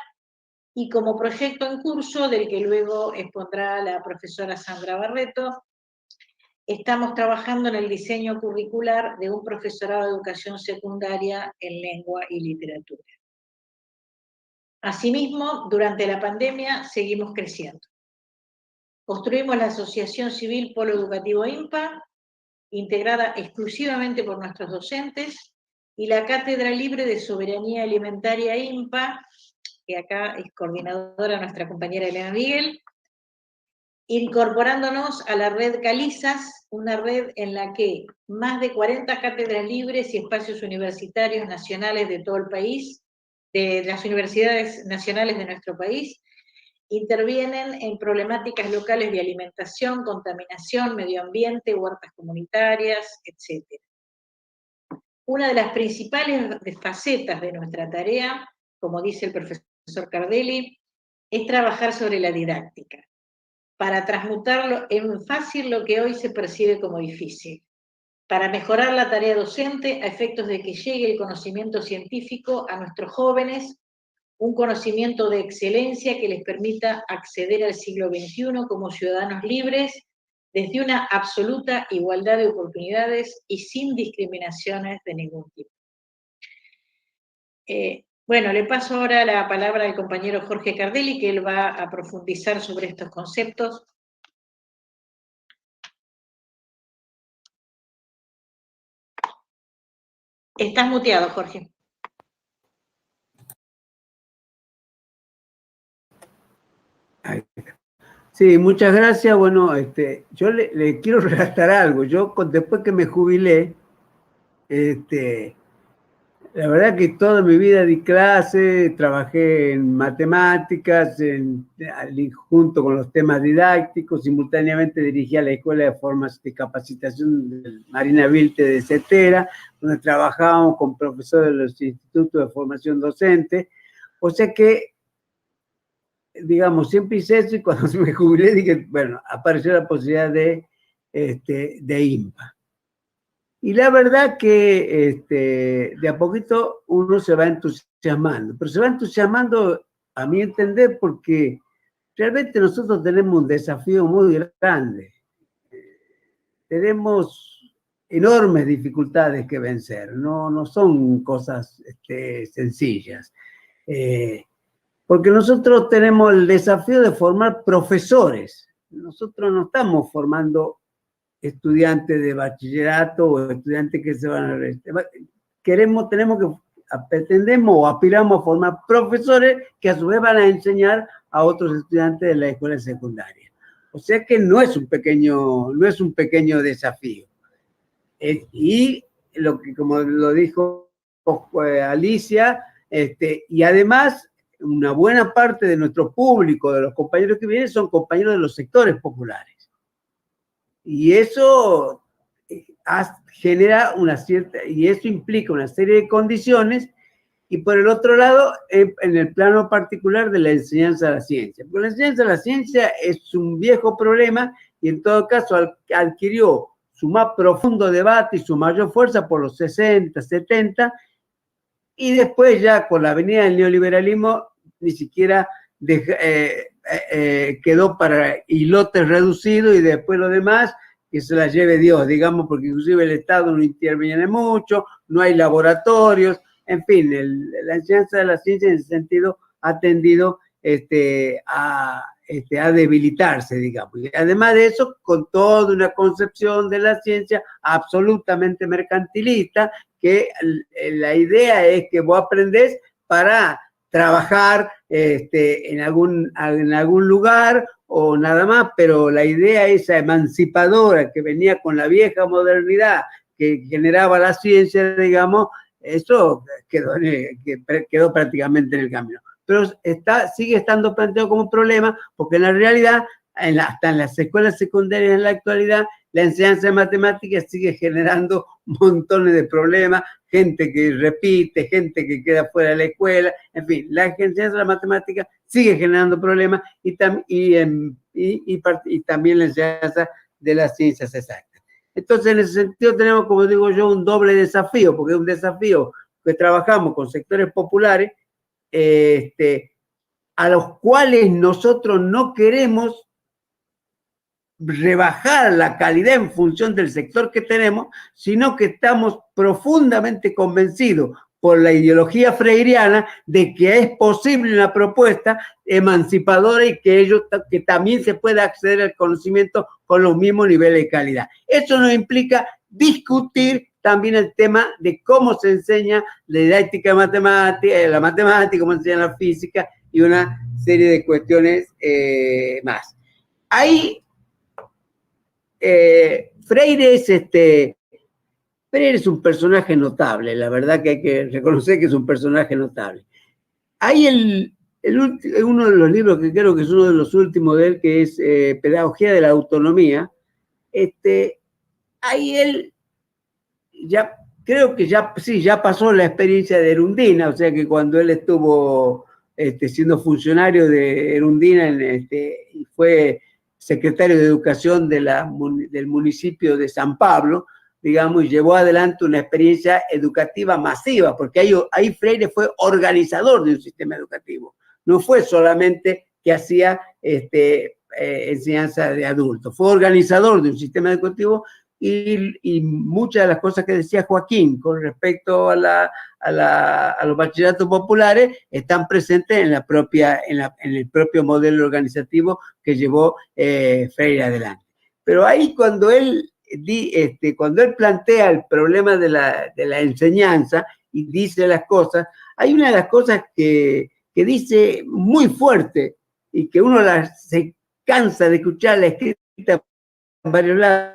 y como proyecto en curso, del que luego expondrá la profesora Sandra Barreto, estamos trabajando en el diseño curricular de un profesorado de educación secundaria en lengua y literatura. Asimismo, durante la pandemia seguimos creciendo. Construimos la Asociación Civil Polo Educativo IMPA, integrada exclusivamente por nuestros docentes, y la Cátedra Libre de Soberanía Alimentaria IMPA, que acá es coordinadora nuestra compañera Elena Miguel, incorporándonos a la red Calizas, una red en la que más de 40 cátedras libres y espacios universitarios nacionales de todo el país, de las universidades nacionales de nuestro país, intervienen en problemáticas locales de alimentación, contaminación, medio ambiente, huertas comunitarias, etc. Una de las principales facetas de nuestra tarea, como dice el profesor Cardelli, es trabajar sobre la didáctica, para transmutarlo en fácil lo que hoy se percibe como difícil, para mejorar la tarea docente a efectos de que llegue el conocimiento científico a nuestros jóvenes, un conocimiento de excelencia que les permita acceder al siglo XXI como ciudadanos libres, desde una absoluta igualdad de oportunidades y sin discriminaciones de ningún tipo. Bueno, le paso ahora la palabra al compañero Jorge Cardelli, que él va a profundizar sobre estos conceptos. Estás muteado, Jorge. Sí, muchas gracias. Bueno, yo le quiero relatar algo. Yo, después que me jubilé, la verdad que toda mi vida di clase, trabajé en matemáticas, junto con los temas didácticos, simultáneamente dirigía la Escuela de Formas de Capacitación de Marina Vilte de Cetera, donde trabajábamos con profesores de los institutos de formación docente. O sea que digamos, siempre hice eso y cuando me jubilé dije, bueno, apareció la posibilidad de INPA. Y la verdad que de a poquito uno se va entusiasmando, pero se va entusiasmando, a mi entender, porque realmente nosotros tenemos un desafío muy grande. Tenemos enormes dificultades que vencer, no son cosas sencillas. Porque nosotros tenemos el desafío de formar profesores. Nosotros no estamos formando estudiantes de bachillerato o estudiantes que se van a... pretendemos o aspiramos a formar profesores que a su vez van a enseñar a otros estudiantes de la escuela secundaria. O sea que no es un pequeño desafío. Y como lo dijo Alicia, y además una buena parte de nuestro público, de los compañeros que vienen, son compañeros de los sectores populares. Y eso genera y eso implica una serie de condiciones, y por el otro lado, en el plano particular de la enseñanza de la ciencia. Porque la enseñanza de la ciencia es un viejo problema y en todo caso adquirió su más profundo debate y su mayor fuerza por los 60, 70, y después ya con la venida del neoliberalismo ni siquiera quedó para islotes reducidos y después lo demás que se la lleve Dios, digamos, porque inclusive el Estado no interviene mucho, no hay laboratorios, en fin, la enseñanza de la ciencia en ese sentido ha tendido a debilitarse, digamos. Y además de eso, con toda una concepción de la ciencia absolutamente mercantilista, que la idea es que vos aprendés para trabajar en algún lugar o nada más, pero la idea esa emancipadora que venía con la vieja modernidad que generaba la ciencia, digamos, eso quedó prácticamente en el camino. Pero sigue estando planteado como problema, porque en la realidad, hasta en las escuelas secundarias en la actualidad, la enseñanza de matemáticas sigue generando montones de problemas, gente que repite, gente que queda fuera de la escuela, en fin, la enseñanza de la matemática sigue generando problemas y también la enseñanza de las ciencias exactas. Entonces, en ese sentido tenemos, como digo yo, un doble desafío, porque es un desafío que trabajamos con sectores populares, a los cuales nosotros no queremos rebajar la calidad en función del sector que tenemos, sino que estamos profundamente convencidos por la ideología freiriana de que es posible una propuesta emancipadora y que también se pueda acceder al conocimiento con los mismos niveles de calidad. Eso nos implica discutir también el tema de cómo se enseña la didáctica de la matemática, cómo se enseña la física y una serie de cuestiones más. Ahí Freire es un personaje notable, la verdad que hay que reconocer que es un personaje notable. Hay uno de los libros que creo que es uno de los últimos de él, que es Pedagogía de la Autonomía. Ahí él creo que ya pasó la experiencia de Erundina, o sea que cuando él estuvo siendo funcionario de Erundina y fue secretario de Educación del municipio de San Pablo, digamos, y llevó adelante una experiencia educativa masiva, porque ahí Freire fue organizador de un sistema educativo, no fue solamente que hacía enseñanza de adultos, fue organizador de un sistema educativo y muchas de las cosas que decía Joaquín con respecto a los bachilleratos populares están presentes en el propio modelo organizativo que llevó Freire adelante. Pero ahí cuando él plantea el problema de la enseñanza y dice las cosas, hay una de las cosas que dice muy fuerte y que uno se cansa de escucharla escrita en varios lados.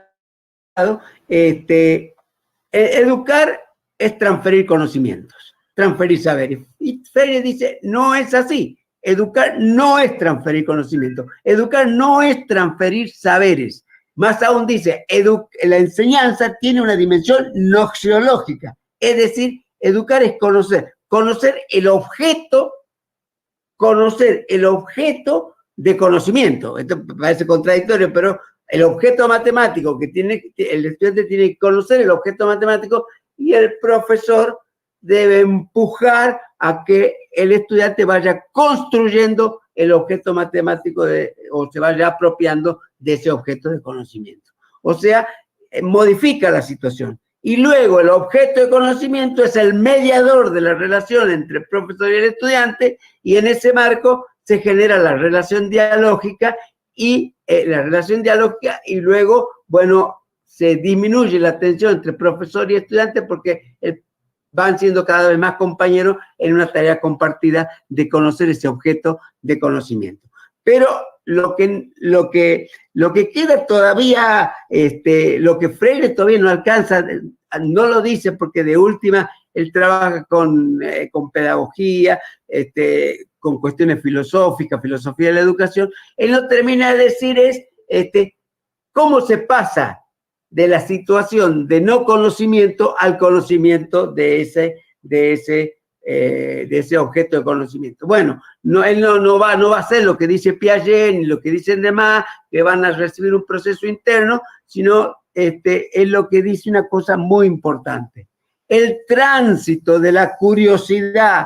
Educar es transferir conocimientos, transferir saberes. Y Freire dice, no es así. Educar no es transferir conocimientos. Educar no es transferir saberes. Más aún dice, la enseñanza tiene una dimensión noxiológica. Es decir, educar es conocer el objeto conocer el objeto de conocimiento. Esto parece contradictorio, pero el objeto matemático el estudiante tiene que conocer el objeto matemático y el profesor debe empujar a que el estudiante vaya construyendo el objeto matemático o se vaya apropiando de ese objeto de conocimiento. O sea, modifica la situación. Y luego el objeto de conocimiento es el mediador de la relación entre el profesor y el estudiante, y en ese marco se genera la relación dialógica y luego, bueno, se disminuye la tensión entre profesor y estudiante porque van siendo cada vez más compañeros en una tarea compartida de conocer ese objeto de conocimiento. Pero lo que queda todavía, lo que Freire todavía no alcanza, no lo dice porque de última él trabaja con pedagogía, con cuestiones filosóficas, filosofía de la educación, él no termina de decir cómo se pasa de la situación de no conocimiento al conocimiento de ese objeto de conocimiento. Bueno, él no va a hacer lo que dice Piaget ni lo que dicen demás, que van a recibir un proceso interno, sino es lo que dice una cosa muy importante. El tránsito de la curiosidad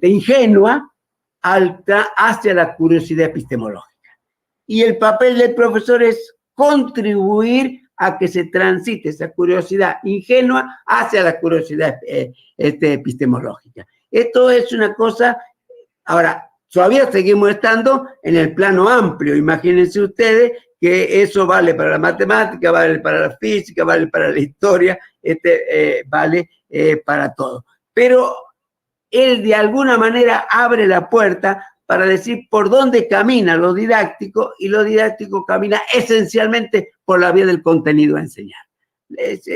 ingenua hacia la curiosidad epistemológica. Y el papel del profesor es contribuir a que se transite esa curiosidad ingenua hacia la curiosidad epistemológica. Esto es una cosa. Ahora, todavía seguimos estando en el plano amplio. Imagínense ustedes que eso vale para la matemática, vale para la física, vale para la historia, vale para todo. Pero él de alguna manera abre la puerta para decir por dónde camina lo didáctico, y lo didáctico camina esencialmente por la vía del contenido a enseñar.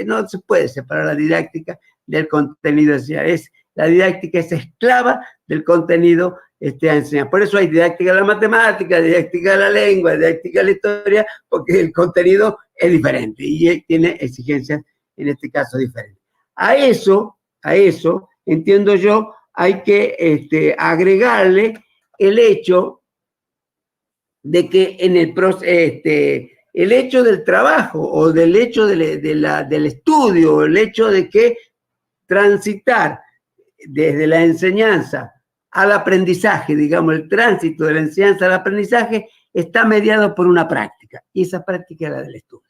No se puede separar la didáctica del contenido a enseñar. La didáctica es esclava del contenido a enseñar. Por eso hay didáctica de la matemática, didáctica de la lengua, didáctica de la historia, porque el contenido es diferente y tiene exigencias, en este caso, diferentes. A eso, entiendo yo, hay que agregarle el hecho de que en el hecho del trabajo o del hecho del estudio, o el hecho de que transitar desde la enseñanza al aprendizaje, digamos, el tránsito de la enseñanza al aprendizaje está mediado por una práctica, y esa práctica es la del estudio.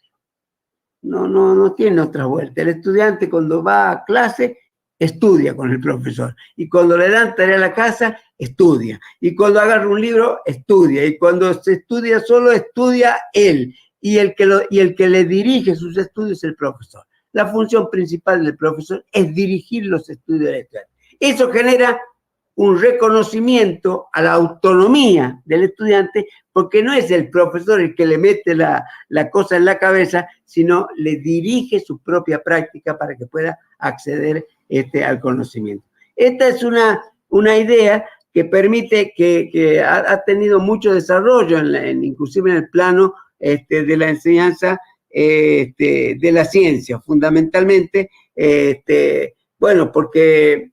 No tiene otra vuelta. El estudiante, cuando va a clase, estudia con el profesor, y cuando le dan tarea a la casa, estudia, y cuando agarra un libro, estudia, y cuando se estudia solo, estudia él, y el que le dirige sus estudios es el profesor. La función principal del profesor es dirigir los estudios del estudiante. Eso genera un reconocimiento a la autonomía del estudiante, porque no es el profesor el que le mete la cosa en la cabeza, sino le dirige su propia práctica para que pueda acceder al conocimiento. Esta es una idea que permite, que ha tenido mucho desarrollo, inclusive en el plano de la enseñanza de la ciencia, fundamentalmente, bueno, porque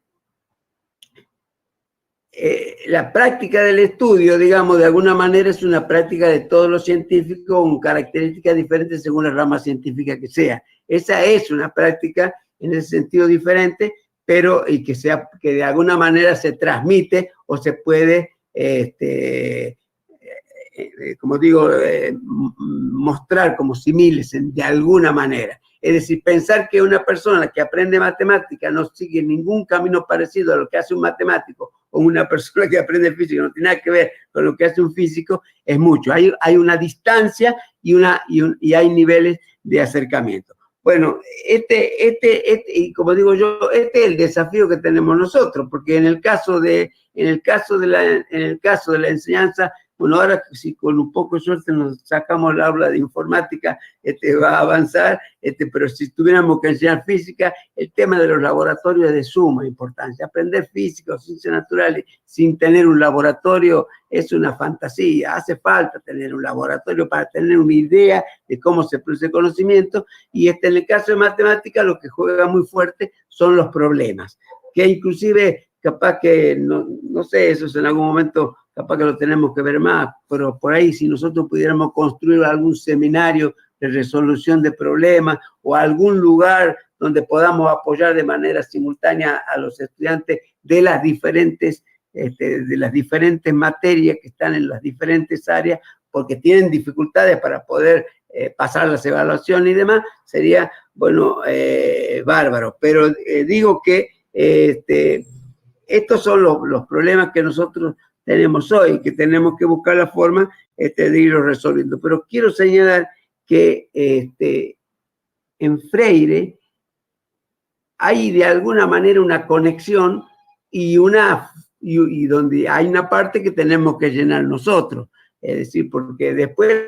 la práctica del estudio, digamos, de alguna manera es una práctica de todos los científicos con características diferentes según la rama científica que sea. Esa es una práctica en ese sentido diferente, pero y que de alguna manera se transmite o se puede, como digo, mostrar como similes de alguna manera. Es decir, pensar que una persona que aprende matemática no sigue ningún camino parecido a lo que hace un matemático, o una persona que aprende física no tiene nada que ver con lo que hace un físico, es mucho. Hay una distancia y hay niveles de acercamiento. Bueno, y como digo yo, este es el desafío que tenemos nosotros, porque en el caso de la enseñanza, bueno, ahora si con un poco de suerte nos sacamos la aula de informática, va a avanzar, pero si tuviéramos que enseñar física, el tema de los laboratorios es de suma importancia. Aprender física o ciencias naturales sin tener un laboratorio es una fantasía. Hace falta tener un laboratorio para tener una idea de cómo se produce conocimiento, y en el caso de matemática lo que juega muy fuerte son los problemas, que inclusive capaz que, no sé, eso es en algún momento, capaz que lo tenemos que ver más, pero por ahí si nosotros pudiéramos construir algún seminario de resolución de problemas o algún lugar donde podamos apoyar de manera simultánea a los estudiantes de las diferentes materias que están en las diferentes áreas, porque tienen dificultades para poder pasar las evaluaciones y demás, sería, bueno, bárbaro. Pero digo que estos son los problemas que nosotros tenemos hoy, que tenemos que buscar la forma de irlos resolviendo. Pero quiero señalar que en Freire hay de alguna manera una conexión y donde hay una parte que tenemos que llenar nosotros. Es decir, porque después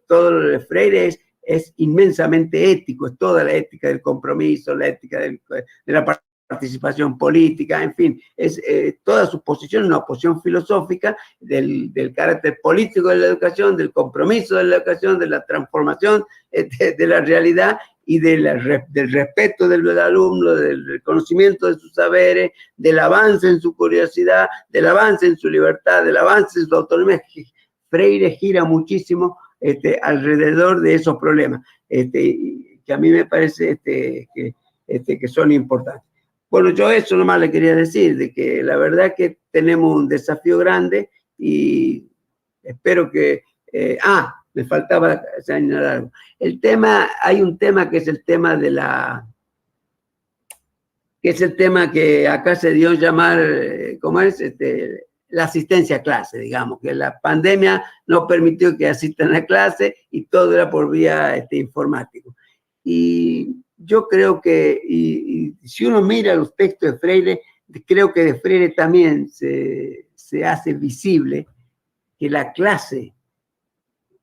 todo lo de Freire es inmensamente ético, es toda la ética del compromiso, la ética de la participación política, en fin, es toda su posición, una posición filosófica del carácter político de la educación, del compromiso de la educación, de la transformación de la realidad y del respeto del alumno, del reconocimiento de sus saberes, del avance en su curiosidad, del avance en su libertad, del avance en su autonomía. Freire gira muchísimo alrededor de esos problemas, que a mí me parece que son importantes. Bueno, yo eso nomás le quería decir, de que la verdad que tenemos un desafío grande y espero que... me faltaba señalar algo. Hay un tema que es el tema de que acá se dio llamar, ¿cómo es? La asistencia a clase, digamos, que la pandemia no permitió que asistan a clase y todo era por vía informático. Y yo creo que, y si uno mira los textos de Freire, creo que de Freire también se hace visible que la clase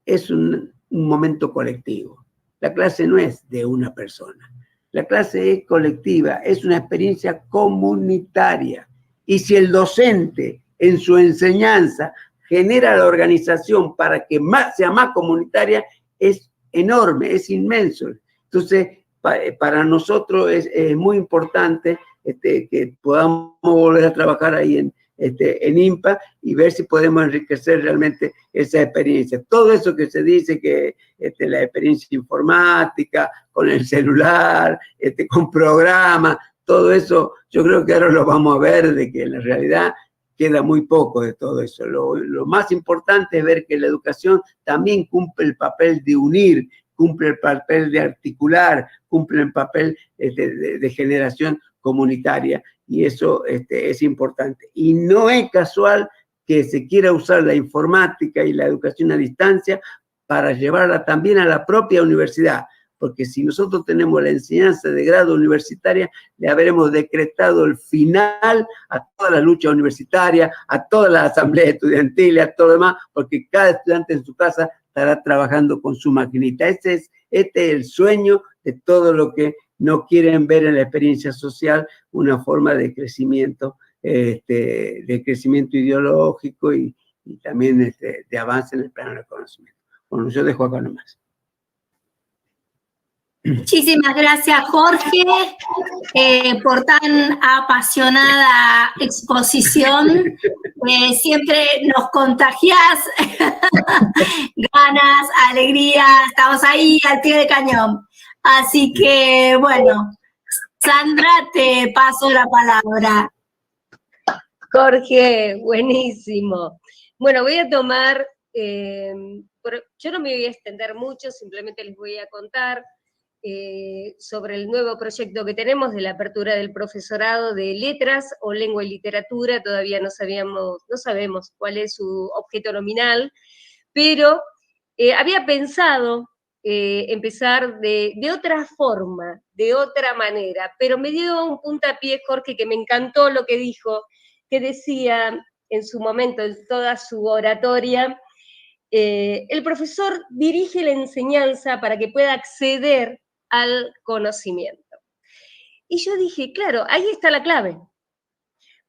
es un momento colectivo. La clase no es de una persona. La clase es colectiva, es una experiencia comunitaria. Y si el docente en su enseñanza genera la organización para que sea más comunitaria, es enorme, es inmenso. Entonces, para nosotros es muy importante que podamos volver a trabajar ahí en INPA y ver si podemos enriquecer realmente esa experiencia. Todo eso que se dice que la experiencia informática, con el celular, con programas, todo eso, yo creo que ahora lo vamos a ver de que en la realidad queda muy poco de todo eso. Lo más importante es ver que la educación también cumple el papel de unir, cumple el papel de articular, cumple el papel de generación comunitaria, y eso es importante. Y no es casual que se quiera usar la informática y la educación a distancia para llevarla también a la propia universidad, porque si nosotros tenemos la enseñanza de grado universitaria, le habremos decretado el final a toda la lucha universitaria, a todas las asambleas estudiantiles, a todo lo demás, porque cada estudiante en su casa estará trabajando con su maquinita. Este es el sueño de todo lo que no quieren ver en la experiencia social, una forma de crecimiento ideológico y también de avance en el plano del conocimiento. Bueno, yo dejo acá nomás. Muchísimas gracias, Jorge, por tan apasionada exposición. Siempre nos contagiás ganas, alegría, estamos ahí al pie de cañón. Así que, bueno, Sandra, te paso la palabra. Jorge, buenísimo. Bueno, voy a tomar, yo no me voy a extender mucho, simplemente les voy a contar sobre el nuevo proyecto que tenemos de la apertura del profesorado de letras o lengua y literatura. Todavía no sabemos cuál es su objeto nominal, pero había pensado empezar de otra forma, de otra manera, pero me dio un puntapié, Jorge, que me encantó lo que dijo, que decía en su momento, en toda su oratoria, el profesor dirige la enseñanza para que pueda acceder al conocimiento. Y yo dije, claro, ahí está la clave.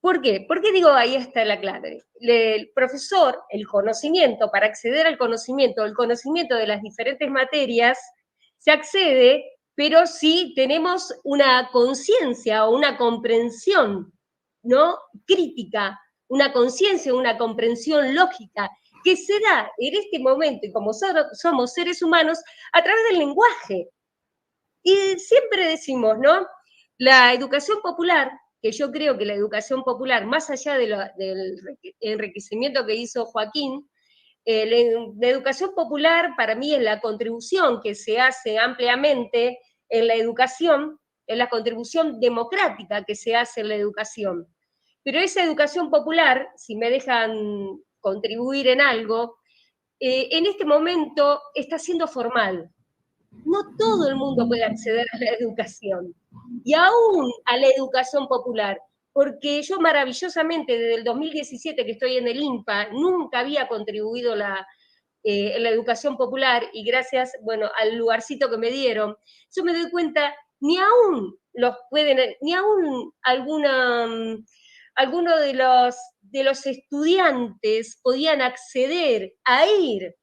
¿Por qué? ¿Por qué digo ahí está la clave? El profesor, el conocimiento, para acceder al conocimiento, el conocimiento de las diferentes materias, se accede, pero si tenemos una conciencia o una comprensión ¿no?, crítica, una conciencia, una comprensión lógica, que se da en este momento, y como somos seres humanos, a través del lenguaje. Y siempre decimos, ¿no?, la educación popular, que yo creo que la educación popular, más allá del enriquecimiento que hizo Joaquín, la educación popular para mí es la contribución que se hace ampliamente en la educación, es la contribución democrática que se hace en la educación. Pero esa educación popular, si me dejan contribuir en algo, en este momento está siendo formal. No todo el mundo puede acceder a la educación, y aún a la educación popular, porque yo maravillosamente desde el 2017 que estoy en el INPA, nunca había contribuido en la educación popular, y gracias, bueno, al lugarcito que me dieron, yo me doy cuenta, ni aún alguno de los estudiantes podían acceder a ir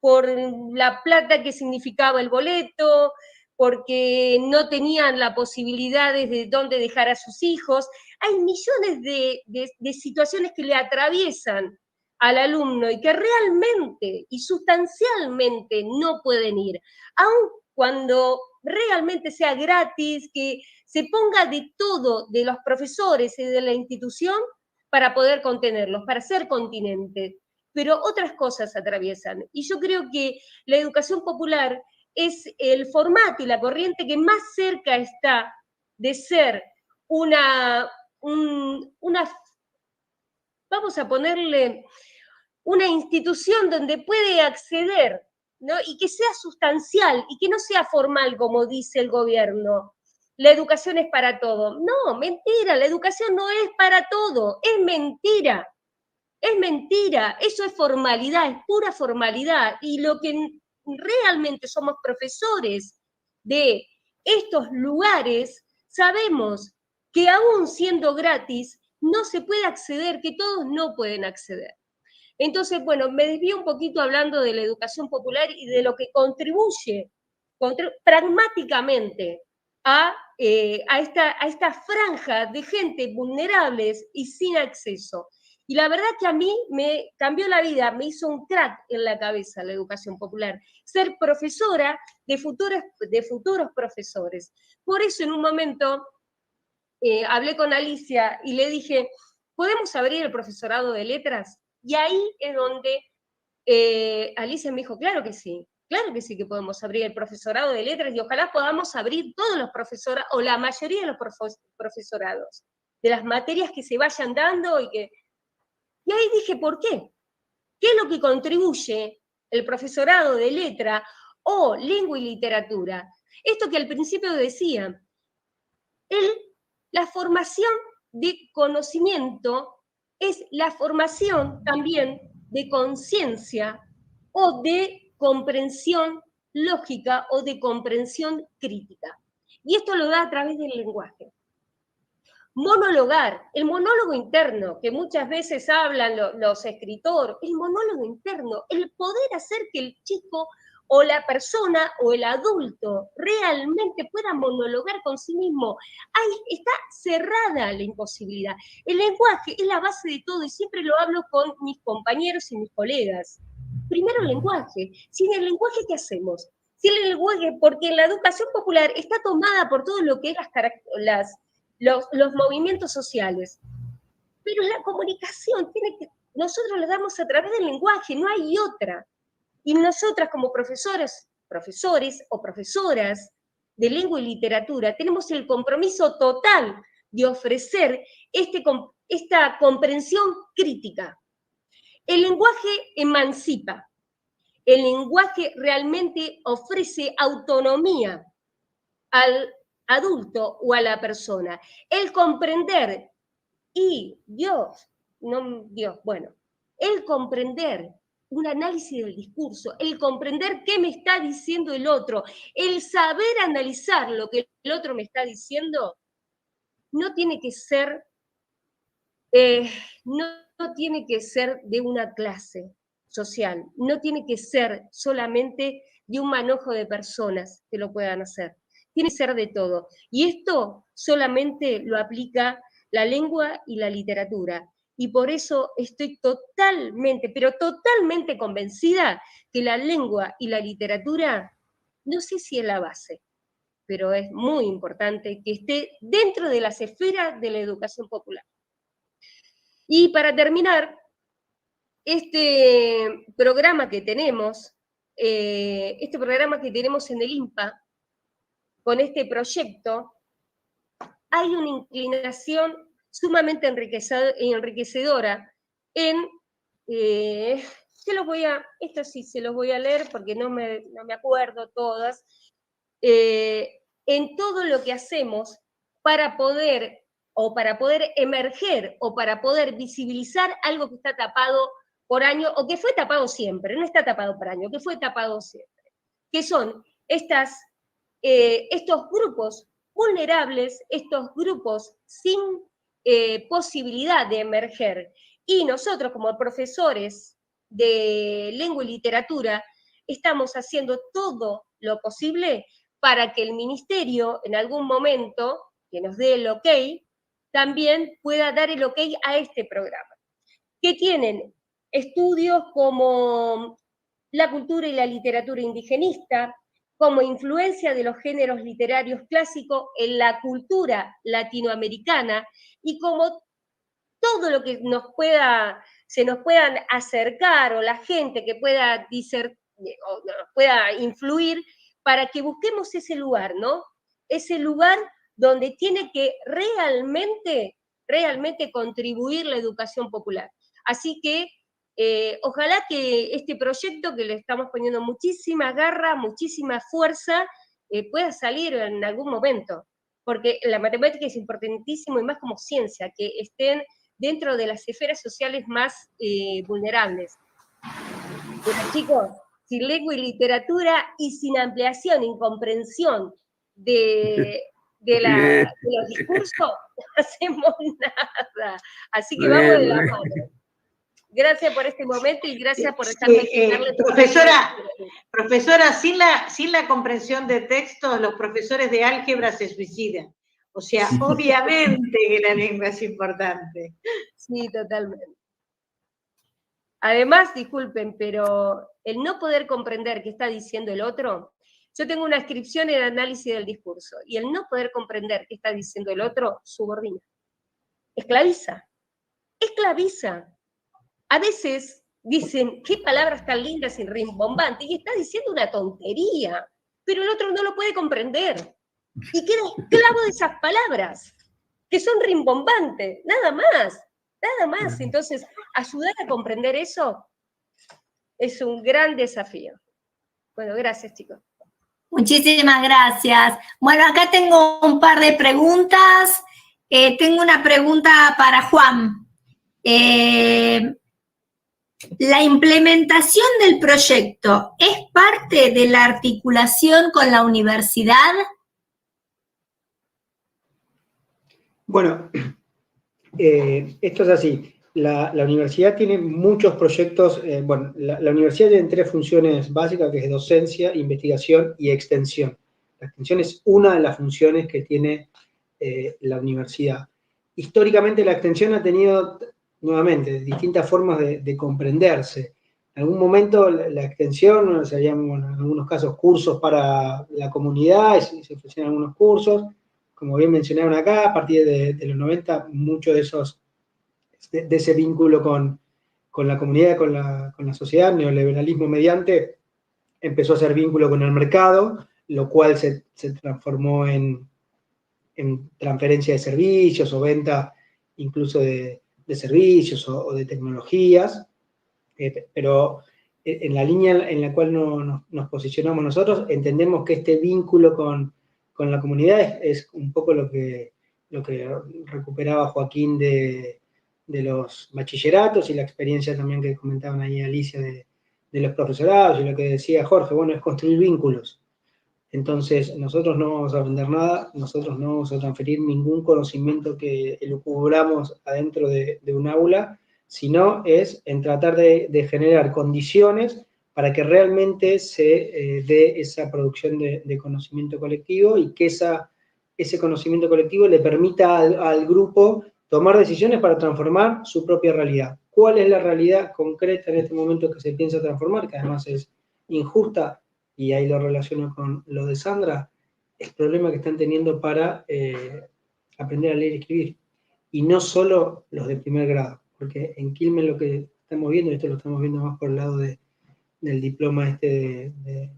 por la plata que significaba el boleto, porque no tenían la posibilidad de dónde dejar a sus hijos. Hay millones de situaciones que le atraviesan al alumno y que realmente y sustancialmente no pueden ir, aun cuando realmente sea gratis, que se ponga de todo de los profesores y de la institución para poder contenerlos, para ser continentes. Pero otras cosas atraviesan. Y yo creo que la educación popular es el formato y la corriente que más cerca está de ser vamos a ponerle, una institución donde puede acceder, ¿no?, y que sea sustancial y que no sea formal, como dice el gobierno. La educación es para todo. No, mentira, la educación no es para todo, es mentira. Es mentira, eso es formalidad, es pura formalidad. Y lo que realmente somos profesores de estos lugares, sabemos que aún siendo gratis, no se puede acceder, que todos no pueden acceder. Entonces, bueno, me desvío un poquito hablando de la educación popular y de lo que contribuye pragmáticamente a esta franja de gente vulnerables y sin acceso. Y la verdad que a mí me cambió la vida, me hizo un crack en la cabeza la educación popular, ser profesora de futuros profesores. Por eso en un momento hablé con Alicia y le dije, ¿podemos abrir el profesorado de letras? Y ahí es donde Alicia me dijo, claro que sí que podemos abrir el profesorado de letras y ojalá podamos abrir todos los profesorados, o la mayoría de los profesorados, de las materias que se vayan dando y ahí dije, ¿por qué? ¿Qué es lo que contribuye el profesorado de letra o lengua y literatura? Esto que al principio decía, la formación de conocimiento es la formación también de conciencia o de comprensión lógica o de comprensión crítica. Y esto lo da a través del lenguaje. Monologar, el monólogo interno, que muchas veces hablan los escritores, el monólogo interno, el poder hacer que el chico o la persona o el adulto realmente pueda monologar con sí mismo. Ahí está cerrada la imposibilidad. El lenguaje es la base de todo y siempre lo hablo con mis compañeros y mis colegas. Primero el lenguaje. Sin el lenguaje, ¿qué hacemos? Sin el lenguaje, porque la educación popular está tomada por todo lo que es los movimientos sociales. Pero la comunicación nosotros la damos a través del lenguaje, no hay otra. Y nosotras como profesores o profesoras de lengua y literatura tenemos el compromiso total de ofrecer esta comprensión crítica. El lenguaje emancipa, el lenguaje realmente ofrece autonomía al adulto o a la persona. El comprender el comprender un análisis del discurso, el comprender qué me está diciendo el otro, el saber analizar lo que el otro me está diciendo, no tiene que ser de una clase social, no tiene que ser solamente de un manojo de personas que lo puedan hacer, tiene que ser de todo. Y esto solamente lo aplica la lengua y la literatura. Y por eso estoy totalmente, pero totalmente convencida que la lengua y la literatura, no sé si es la base, pero es muy importante que esté dentro de las esferas de la educación popular. Y para terminar, este programa que tenemos en el INPA, con este proyecto, hay una inclinación sumamente enriquecedora en, esto sí se los voy a leer porque no me acuerdo todas, en todo lo que hacemos para poder emerger o para poder visibilizar algo que está tapado por años, o que fue tapado siempre, no está tapado por años, que fue tapado siempre, que son estos grupos vulnerables, estos grupos sin posibilidad de emerger. Y nosotros, como profesores de lengua y literatura, estamos haciendo todo lo posible para que el ministerio, en algún momento, que nos dé el ok, también pueda dar el ok a este programa, que tienen estudios como la cultura y la literatura indigenista, como influencia de los géneros literarios clásicos en la cultura latinoamericana, y como todo lo que se nos puedan acercar, o la gente que pueda pueda influir, para que busquemos ese lugar, ¿no? Ese lugar donde tiene que realmente contribuir la educación popular. Así que ojalá que este proyecto, que le estamos poniendo muchísima garra, muchísima fuerza, pueda salir en algún momento, porque la matemática es importantísimo, y más como ciencia, que estén dentro de las esferas sociales más vulnerables. Pero chicos, sin lengua y literatura y sin ampliación y comprensión de los discursos, no hacemos nada. Así que vamos de la mano. Gracias por este momento y gracias por dejarme explicarle. Profesora, sin la comprensión de textos, los profesores de álgebra se suicidan. O sea, obviamente que la lengua es importante. Sí, totalmente. Además, disculpen, pero el no poder comprender qué está diciendo el otro, yo tengo una inscripción en análisis del discurso, y el no poder comprender qué está diciendo el otro subordina, esclaviza. A veces dicen, qué palabras tan lindas y rimbombantes, y está diciendo una tontería, pero el otro no lo puede comprender, y queda esclavo de esas palabras, que son rimbombantes, nada más. Entonces, ayudar a comprender eso es un gran desafío. Bueno, gracias, chicos. Muchísimas gracias. Bueno, acá tengo un par de preguntas. Tengo una pregunta para Juan. ¿La implementación del proyecto es parte de la articulación con la universidad? Bueno, esto es así. La universidad tiene muchos proyectos. La universidad tiene 3 funciones básicas, que es docencia, investigación y extensión. La extensión es una de las funciones que tiene la universidad. Históricamente la extensión ha tenido, nuevamente, distintas formas de comprenderse. En algún momento la extensión, se habían, en algunos casos, cursos para la comunidad, y se ofrecían algunos cursos. Como bien mencionaron acá, a partir de los 90, mucho de ese vínculo con la comunidad, con la sociedad, neoliberalismo mediante, empezó a hacer vínculo con el mercado, lo cual se transformó en transferencia de servicios o venta incluso de servicios o de tecnologías, pero en la línea en la cual nos posicionamos nosotros, entendemos que este vínculo con la comunidad es un poco lo que recuperaba Joaquín de los bachilleratos, y la experiencia también que comentaban ahí Alicia de los profesorados, y lo que decía Jorge, bueno, es construir vínculos. Entonces, nosotros no vamos a vender nada, nosotros no vamos a transferir ningún conocimiento que elucubramos adentro de un aula, sino es en tratar de generar condiciones para que realmente se dé esa producción de conocimiento colectivo, y que ese conocimiento colectivo le permita al grupo tomar decisiones para transformar su propia realidad. ¿Cuál es la realidad concreta en este momento que se piensa transformar? Que además es injusta, y ahí lo relaciono con lo de Sandra, el problema que están teniendo para aprender a leer y escribir. Y no solo los de primer grado, porque en Quilmes lo que estamos viendo, esto lo estamos viendo más por el lado del diploma de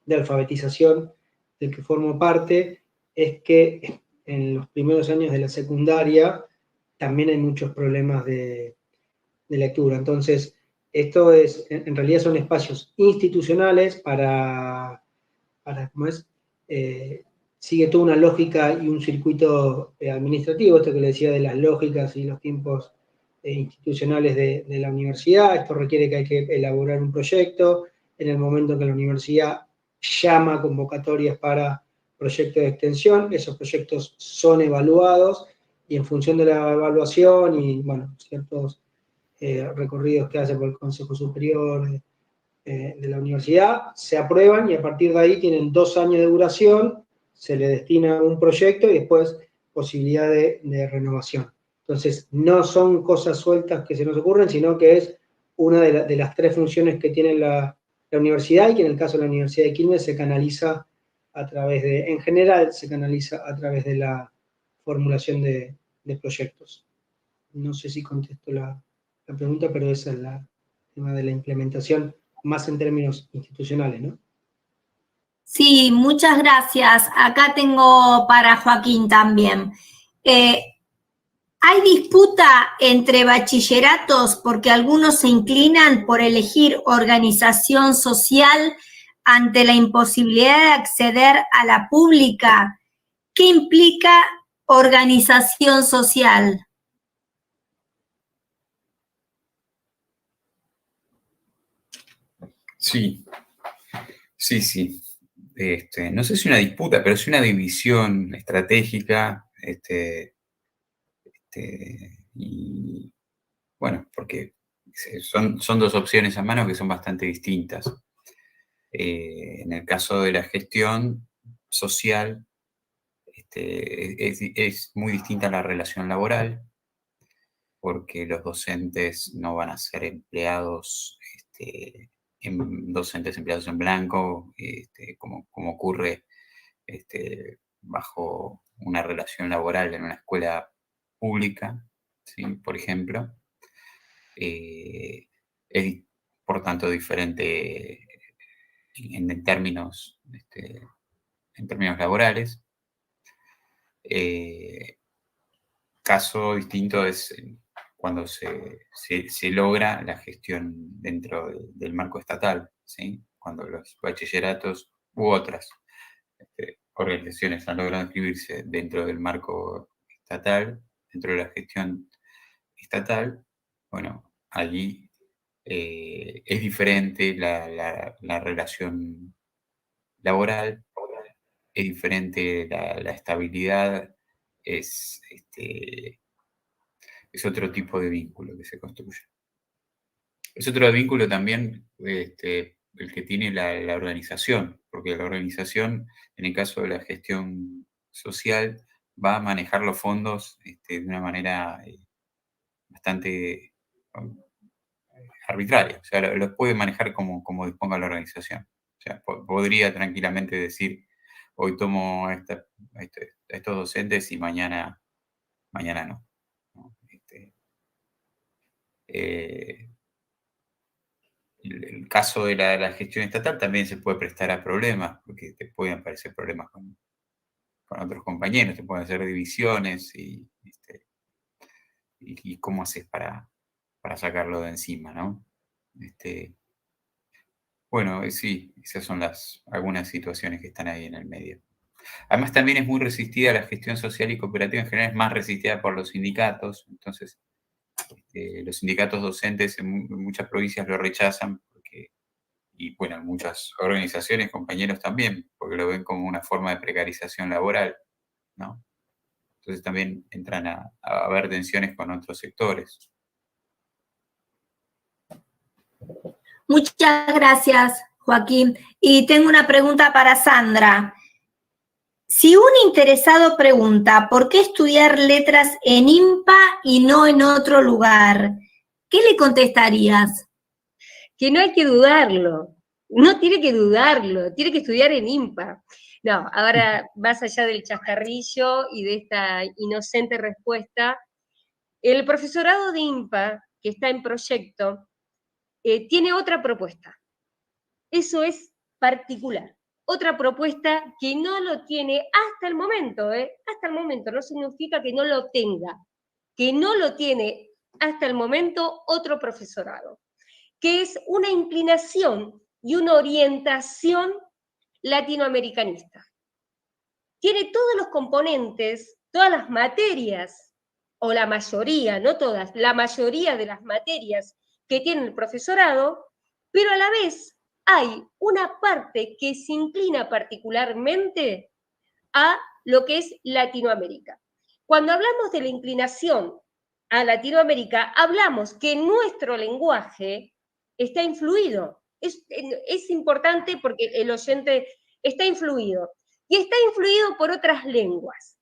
alfabetización del que formo parte, es que en los primeros años de la secundaria también hay muchos problemas de lectura. Entonces, esto es, en realidad son espacios institucionales para ¿cómo es? Sigue toda una lógica y un circuito administrativo, esto que le decía de las lógicas y los tiempos institucionales de la universidad. Esto requiere que hay que elaborar un proyecto. En el momento que la universidad llama convocatorias para proyectos de extensión, esos proyectos son evaluados y en función de la evaluación y, bueno, ciertos recorridos que hace por el Consejo Superior de la universidad, se aprueban y a partir de ahí tienen 2 años de duración, se le destina un proyecto y después posibilidad de renovación. Entonces, no son cosas sueltas que se nos ocurren, sino que es una de las 3 funciones que tiene la universidad y que en el caso de la Universidad de Quilmes se canaliza a través en general, se canaliza a través de la formulación de proyectos. No sé si contesto la pregunta, pero esa es el tema de la implementación, más en términos institucionales, ¿no? Sí, muchas gracias. Acá tengo para Joaquín también. ¿Hay disputa entre bachilleratos porque algunos se inclinan por elegir organización social ante la imposibilidad de acceder a la pública? ¿Qué implica organización social? Sí, sí. No sé si una disputa, pero sí una división estratégica, y bueno, porque son 2 opciones a mano que son bastante distintas. En el caso de la gestión social, es muy distinta a la relación laboral, porque los docentes no van a ser empleados, docentes empleados en blanco, como ocurre bajo una relación laboral en una escuela pública, ¿sí? Por ejemplo. Es, por tanto, diferente en términos laborales. Caso distinto es cuando se logra la gestión dentro del marco estatal, ¿sí? Cuando los bachilleratos u otras organizaciones han logrado inscribirse dentro del marco estatal, dentro de la gestión estatal, bueno, allí es diferente la relación laboral, es diferente la estabilidad, es otro tipo de vínculo que se construye. Es otro vínculo también el que tiene la organización, porque la organización, en el caso de la gestión social, va a manejar los fondos de una manera bastante arbitraria, o sea, los puede manejar como disponga la organización. O sea, podría tranquilamente decir, hoy tomo a estos docentes y mañana no. ¿no? El caso de la gestión estatal también se puede prestar a problemas, porque te pueden aparecer problemas con otros compañeros, te pueden hacer divisiones y cómo haces para sacarlo de encima, ¿no? Bueno, sí, esas son algunas situaciones que están ahí en el medio. Además, también es muy resistida la gestión social y cooperativa, en general es más resistida por los sindicatos, entonces los sindicatos docentes en muchas provincias lo rechazan, y bueno, muchas organizaciones, compañeros también, porque lo ven como una forma de precarización laboral, ¿no? Entonces también entran a haber tensiones con otros sectores. Muchas gracias, Joaquín. Y tengo una pregunta para Sandra. Si un interesado pregunta ¿por qué estudiar letras en IMPA y no en otro lugar? ¿Qué le contestarías? Que no hay que dudarlo, no tiene que dudarlo, tiene que estudiar en IMPA. No, ahora, más allá del chascarrillo y de esta inocente respuesta, el profesorado de IMPA, que está en proyecto, tiene otra propuesta. Eso es particular. Otra propuesta que no lo tiene hasta el momento, hasta el momento, no significa que no lo tenga, que no lo tiene hasta el momento otro profesorado, que es una inclinación y una orientación latinoamericanista. Tiene todos los componentes, todas las materias, o la mayoría, no todas, la mayoría de las materias que tiene el profesorado, pero a la vez hay una parte que se inclina particularmente a lo que es Latinoamérica. Cuando hablamos de la inclinación a Latinoamérica, hablamos que nuestro lenguaje está influido. Es importante porque el oyente está influido. Y está influido por otras lenguas.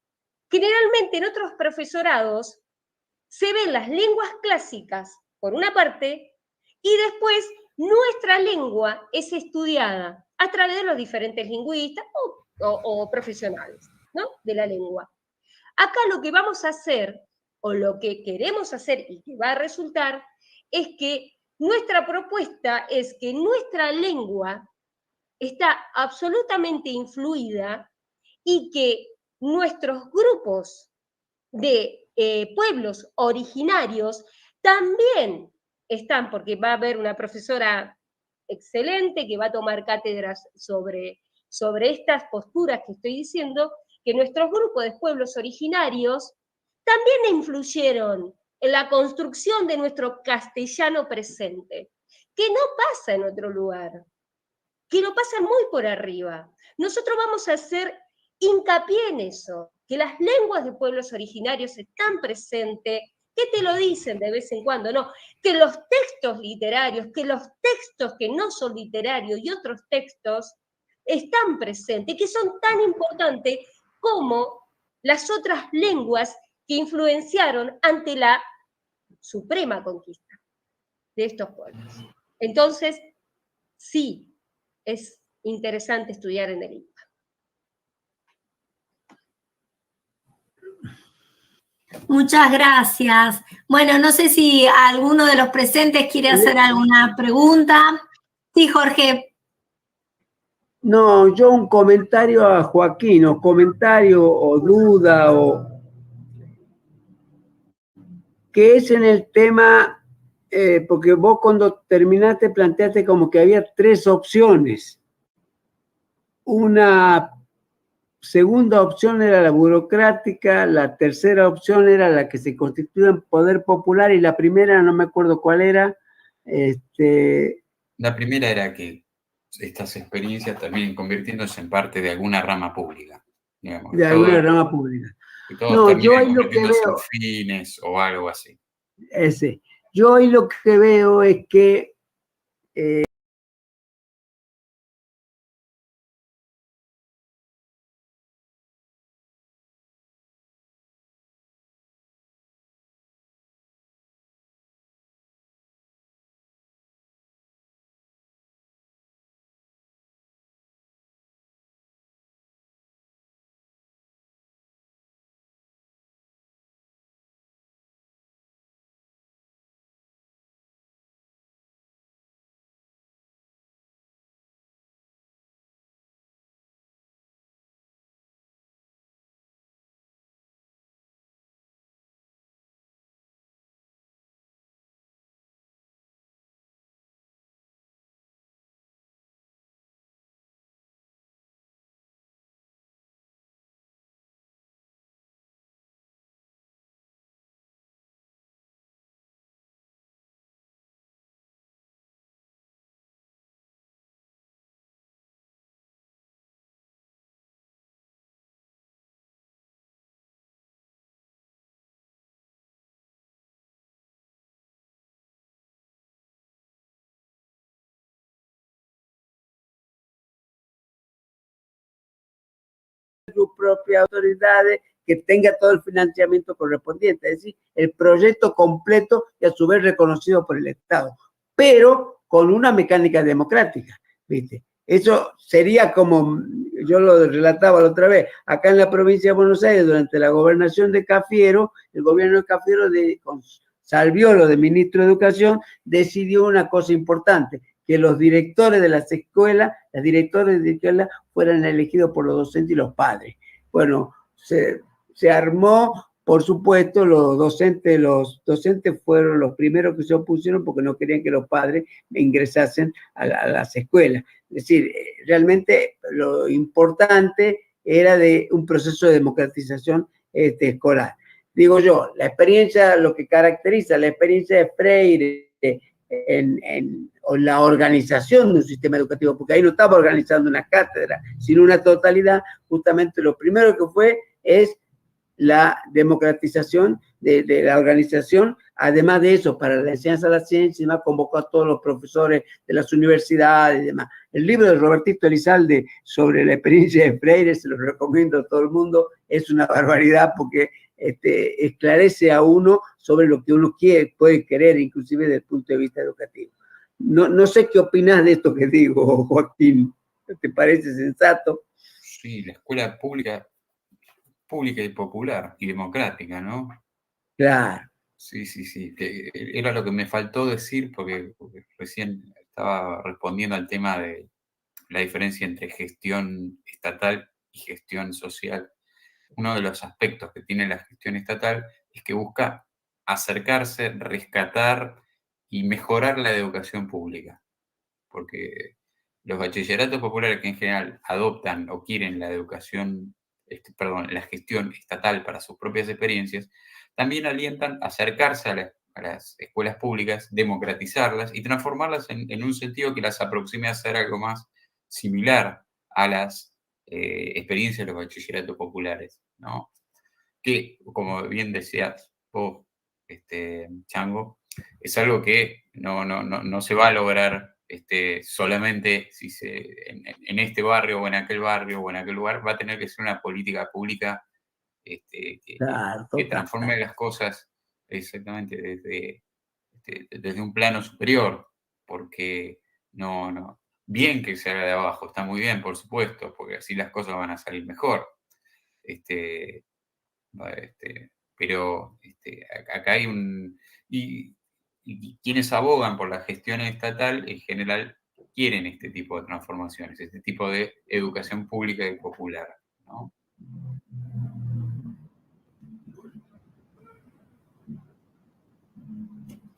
Generalmente en otros profesorados se ven las lenguas clásicas, por una parte, y después nuestra lengua es estudiada a través de los diferentes lingüistas o profesionales, ¿no?, de la lengua. Acá lo que vamos a hacer, o lo que queremos hacer y que va a resultar, es que nuestra propuesta es que nuestra lengua está absolutamente influida y que nuestros grupos de pueblos originarios también están, porque va a haber una profesora excelente que va a tomar cátedras sobre estas posturas que estoy diciendo, que nuestros grupos de pueblos originarios también influyeron en la construcción de nuestro castellano presente, que no pasa en otro lugar, que lo pasa muy por arriba. Nosotros vamos a hacer hincapié en eso, que las lenguas de pueblos originarios están presentes, que te lo dicen de vez en cuando, ¿no? Que los textos literarios, que los textos que no son literarios y otros textos están presentes, que son tan importantes como las otras lenguas que influenciaron ante la suprema conquista de estos pueblos. Entonces, sí, es interesante estudiar en el IMPA. Muchas gracias. Bueno, no sé si alguno de los presentes quiere hacer alguna pregunta. Sí, Jorge. No, yo un comentario a Joaquín, o comentario o duda, o que es en el tema, porque vos cuando terminaste planteaste como que había 3 opciones. Una segunda opción era la burocrática, la tercera opción era la que se constituye en poder popular y la primera no me acuerdo cuál era. La primera era que estas experiencias también convirtiéndose en parte de alguna rama pública, digamos. De alguna rama pública. Que todos No, yo terminen ahí lo que convirtiéndose veo, en fines o algo así. Yo ahí lo que veo es que sus propias autoridades, que tenga todo el financiamiento correspondiente, es decir, el proyecto completo y a su vez reconocido por el Estado, pero con una mecánica democrática, ¿viste? Eso sería como, yo lo relataba la otra vez, acá en la provincia de Buenos Aires, durante la gobernación de Cafiero, el gobierno de Cafiero, con Salviolo de ministro de Educación, decidió una cosa importante, que los directores de las escuelas, las directores de escuelas, fueran elegidos por los docentes y los padres. Bueno, se armó, por supuesto, los docentes fueron los primeros que se opusieron porque no querían que los padres ingresasen a las escuelas. Es decir, realmente lo importante era de un proceso de democratización escolar. Digo yo, la experiencia, lo que caracteriza la experiencia de Freire o la organización de un sistema educativo, porque ahí no estaba organizando una cátedra, sino una totalidad, justamente lo primero que fue es la democratización de la organización. Además de eso, para la enseñanza de la ciencia, convocó a todos los profesores de las universidades y demás. El libro de Robertito Elizalde sobre la experiencia de Freire, se lo recomiendo a todo el mundo, es una barbaridad porque esclarece a uno sobre lo que uno puede querer, inclusive desde el punto de vista educativo. No sé qué opinas de esto que digo, Joaquín. ¿Te parece sensato? Sí, la escuela pública y popular y democrática, ¿no? Claro. Sí. Que era lo que me faltó decir porque recién estaba respondiendo al tema de la diferencia entre gestión estatal y gestión social. Uno de los aspectos que tiene la gestión estatal es que busca acercarse, rescatar y mejorar la educación pública. Porque los bachilleratos populares que en general adoptan o quieren la educación, la gestión estatal para sus propias experiencias, también alientan a acercarse a las escuelas públicas, democratizarlas y transformarlas en un sentido que las aproxime a ser algo más similar a las experiencias de los bachilleratos populares, ¿no? Que, como bien decías vos, Chango, es algo que no se va a lograr solamente si en este barrio o en aquel barrio o en aquel lugar. Va a tener que ser una política pública Claro, que transforme las cosas exactamente desde un plano superior, porque bien que se haga de abajo, está muy bien, por supuesto, porque así las cosas van a salir mejor. Pero acá hay y quienes abogan por la gestión estatal en general quieren este tipo de transformaciones, este tipo de educación pública y popular, ¿no?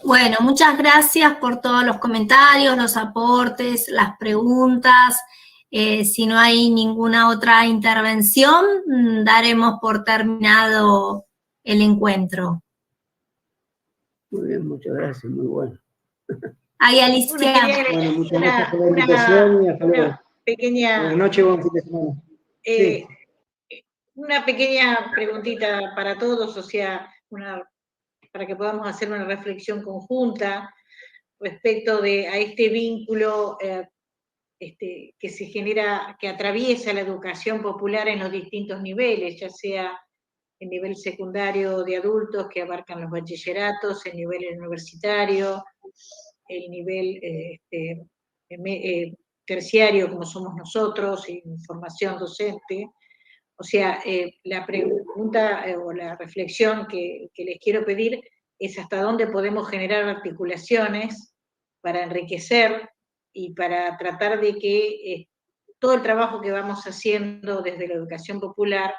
Bueno, muchas gracias por todos los comentarios, los aportes, las preguntas. Si no hay ninguna otra intervención, daremos por terminado el encuentro. Muy bien, muchas gracias, muy bueno. Ahí, Alicia. Bueno, muchas gracias por la invitación y hasta luego. Buenas noches, buen fin de semana. Sí. Una pequeña preguntita para todos, o sea, para que podamos hacer una reflexión conjunta respecto a este vínculo que se genera, que atraviesa la educación popular en los distintos niveles, ya sea el nivel secundario de adultos que abarcan los bachilleratos, el nivel universitario, el nivel terciario como somos nosotros, y formación docente. O sea, la pregunta o la reflexión que les quiero pedir es hasta dónde podemos generar articulaciones para enriquecer y para tratar de que todo el trabajo que vamos haciendo desde la educación popular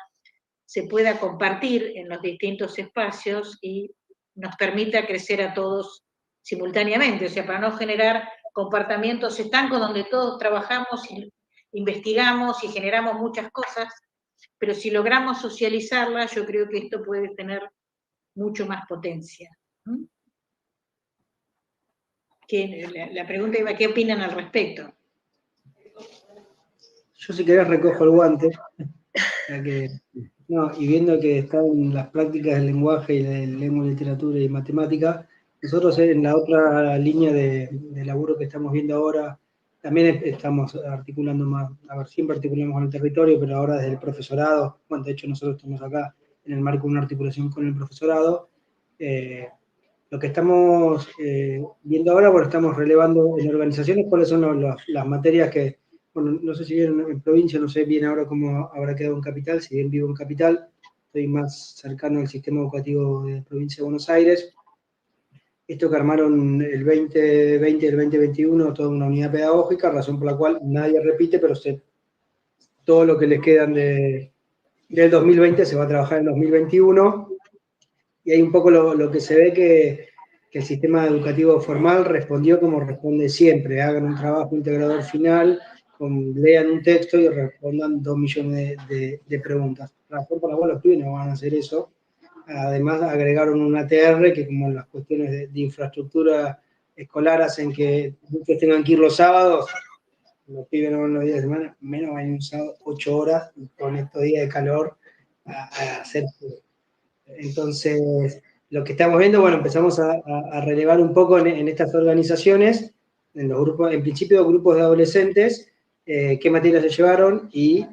se pueda compartir en los distintos espacios y nos permita crecer a todos simultáneamente, o sea, para no generar comportamientos estancos donde todos trabajamos y investigamos y generamos muchas cosas, pero si logramos socializarlas, yo creo que esto puede tener mucho más potencia. La pregunta iba, ¿qué opinan al respecto? Yo si querés recojo el guante, y viendo que están las prácticas del lenguaje y de lengua, literatura y matemática, nosotros en la otra línea de laburo que estamos viendo ahora también estamos articulando más, a ver, siempre articulamos con el territorio, pero ahora desde el profesorado, bueno, de hecho nosotros estamos acá en el marco de una articulación con el profesorado. Lo que estamos viendo ahora, bueno, estamos relevando en organizaciones cuáles son las materias que, bueno, no sé si bien en provincia, no sé bien ahora cómo habrá quedado en capital, si bien vivo en capital, estoy más cercano al sistema educativo de la provincia de Buenos Aires. Esto que armaron el 2020 y el 2021, toda una unidad pedagógica, razón por la cual nadie repite, pero todo lo que les quedan del 2020 se va a trabajar en 2021, y hay un poco lo que se ve que el sistema educativo formal respondió como responde siempre: hagan un trabajo integrador final, lean un texto y respondan 2 millones de preguntas. Razón por la cual los pibes no van a hacer eso. Además agregaron un ATR que, como las cuestiones de infraestructura escolar hacen que muchos tengan que ir los sábados, los pibes no van los días de semana, menos van un sábado 8 horas con estos días de calor a hacer. Entonces, lo que estamos viendo, bueno, empezamos a relevar un poco en estas organizaciones, en los grupos, en principio grupos de adolescentes, qué materias se llevaron, y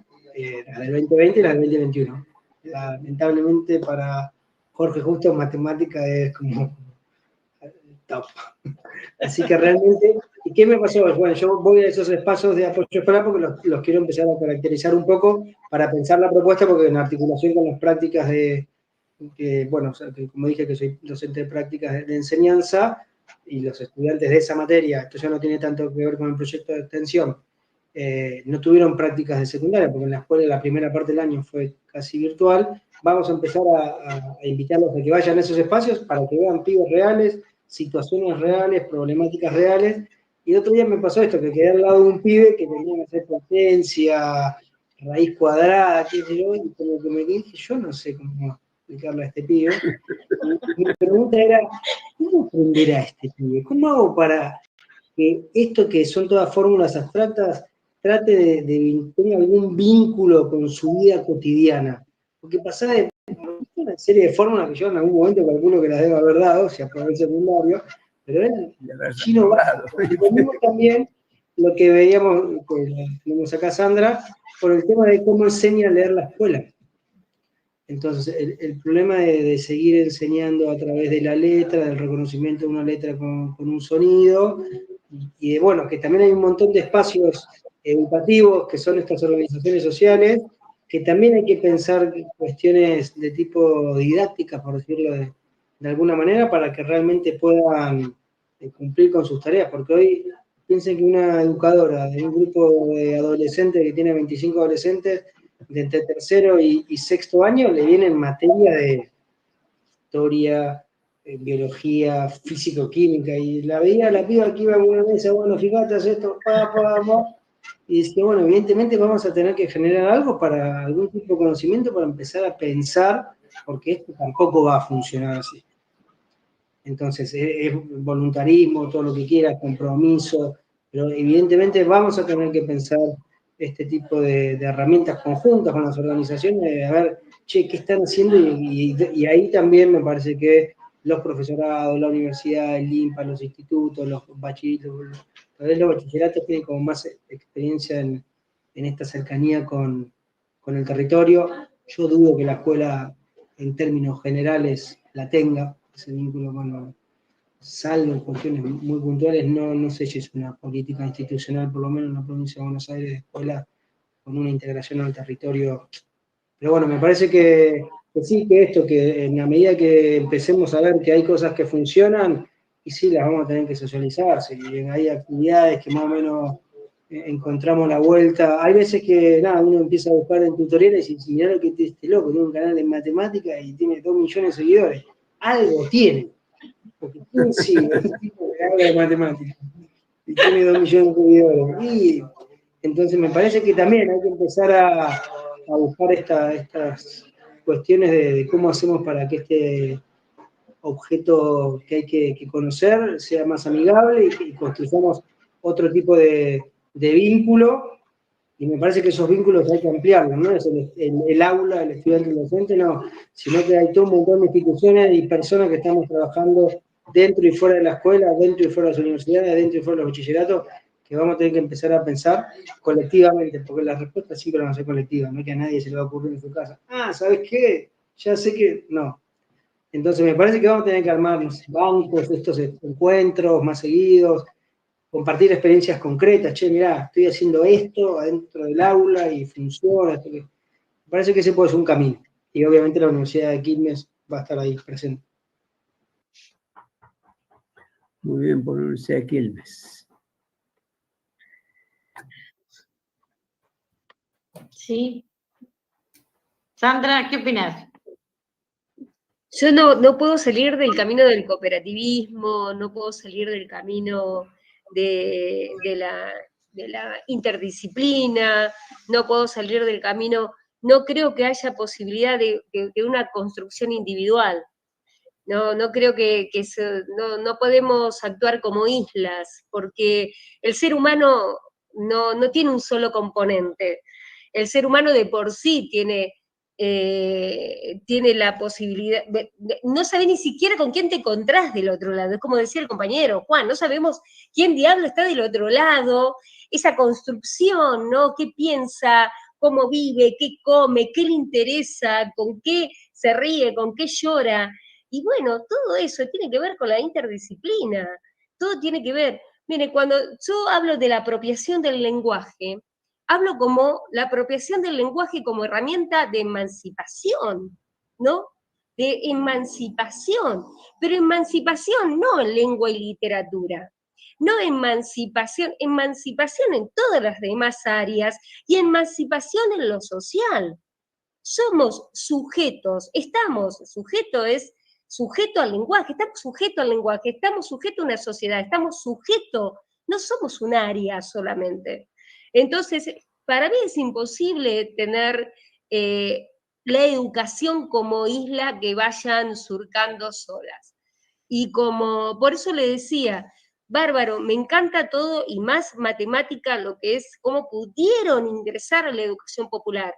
las del 2020 y las del 2021. Lamentablemente para Jorge Justo, matemática es como top. Así que realmente, ¿y qué me pasó? Bueno, yo voy a esos espacios de apoyo escolar porque los quiero empezar a caracterizar un poco para pensar la propuesta, porque en articulación con las prácticas bueno, que como dije que soy docente de prácticas de enseñanza, y los estudiantes de esa materia, esto ya no tiene tanto que ver con el proyecto de extensión, no tuvieron prácticas de secundaria, porque en la escuela la primera parte del año fue casi virtual. Vamos a empezar a invitarlos a que vayan a esos espacios para que vean pibes reales, situaciones reales, problemáticas reales. Y el otro día me pasó esto, que quedé al lado de un pibe que tenía que hacer potencia, raíz cuadrada, qué sé yo, y como que me dije, yo no sé cómo explicarle a este pibe. Y mi pregunta era, ¿cómo aprender a este pibe? ¿Cómo hago para que esto, que son todas fórmulas abstractas, trate de tener algún vínculo con su vida cotidiana? Porque pasar de una serie de fórmulas que yo en algún momento calculo que las debo haber dado, si aprobé el secundario, pero es chino básico. Y tenemos también lo que veíamos, que tenemos acá Sandra, por el tema de cómo enseña a leer la escuela. Entonces, el problema de seguir enseñando a través de la letra, del reconocimiento de una letra con un sonido, y de, bueno, que también hay un montón de espacios educativos que son estas organizaciones sociales, que también hay que pensar cuestiones de tipo didácticas, por decirlo de alguna manera, para que realmente puedan cumplir con sus tareas, porque hoy piensen que una educadora de un grupo de adolescentes que tiene 25 adolescentes, de entre tercero y sexto año, le vienen materia de historia, biología, físico-química, y la veía la piba que iba en una mesa, bueno, fíjate, hace esto, y dice, bueno, evidentemente vamos a tener que generar algo para algún tipo de conocimiento para empezar a pensar, porque esto tampoco va a funcionar así. Entonces, es voluntarismo, todo lo que quiera, compromiso, pero evidentemente vamos a tener que pensar este tipo de herramientas conjuntas con las organizaciones, a ver, che, ¿qué están haciendo? Y ahí también me parece que los profesorados, la universidad, el INPA, los institutos, los bachilleratos, tal vez los bachilleratos tienen como más experiencia en esta cercanía con el territorio. Yo dudo que la escuela, en términos generales, la tenga, ese vínculo con, salvo en cuestiones muy puntuales, no sé si es una política institucional, por lo menos en la provincia de Buenos Aires, de escuela con una integración al territorio. Pero bueno, me parece que sí, que esto, que en la medida que empecemos a ver que hay cosas que funcionan, y sí, las vamos a tener que socializar, si hay actividades que más o menos encontramos la vuelta. Hay veces que, nada, uno empieza a buscar en tutoriales y dice, mirá lo que tiene este loco, tiene un canal de matemáticas y tiene 2 millones de seguidores. Algo tiene. Porque ¿quién sigue ese tipo que habla de matemáticas? Y tiene 2 millones de seguidores. Y entonces me parece que también hay que empezar a buscar estas cuestiones de cómo hacemos para que este objeto que hay que conocer sea más amigable y construyamos otro tipo de vínculo. Y me parece que esos vínculos hay que ampliarlos, no es el aula, el estudiante, el docente, no, sino que hay todo un montón de instituciones y personas que estamos trabajando dentro y fuera de la escuela, dentro y fuera de las universidades, dentro y fuera de los bachilleratos, que vamos a tener que empezar a pensar colectivamente, porque las respuestas siempre van a ser colectivas, no es que a nadie se le va a ocurrir en su casa. Ah, ¿sabes qué? Ya sé que no. Entonces me parece que vamos a tener que armar bancos, estos encuentros más seguidos, compartir experiencias concretas. Che, mirá, estoy haciendo esto adentro del aula y funciona. Me parece que ese puede ser un camino. Y obviamente la Universidad de Quilmes va a estar ahí presente. Muy bien, por la Universidad de Quilmes. Sí. Sandra, ¿qué opinas? Yo no puedo salir del camino del cooperativismo, no puedo salir del camino de la interdisciplina, no puedo salir del camino, no creo que haya posibilidad de una construcción individual. No creo que no podemos actuar como islas, porque el ser humano no tiene un solo componente. El ser humano de por sí tiene la posibilidad, no sabés ni siquiera con quién te encontrás del otro lado. Es como decía el compañero Juan, no sabemos quién diablo está del otro lado, esa construcción, ¿no? ¿Qué piensa? ¿Cómo vive? ¿Qué come? ¿Qué le interesa? ¿Con qué se ríe? ¿Con qué llora? Y bueno, todo eso tiene que ver con la interdisciplina, todo tiene que ver. Mire, cuando yo hablo de la apropiación del lenguaje, hablo como la apropiación del lenguaje como herramienta de emancipación, ¿no? De emancipación, pero emancipación no en lengua y literatura, no emancipación en todas las demás áreas y emancipación en lo social. Somos sujetos, sujeto al lenguaje, estamos sujetos al lenguaje, estamos sujetos a una sociedad, estamos sujetos, no somos un área solamente. Entonces, para mí es imposible tener la educación como isla que vayan surcando solas. Y por eso le decía, bárbaro, me encanta todo y más matemática, lo que es cómo pudieron ingresar a la educación popular.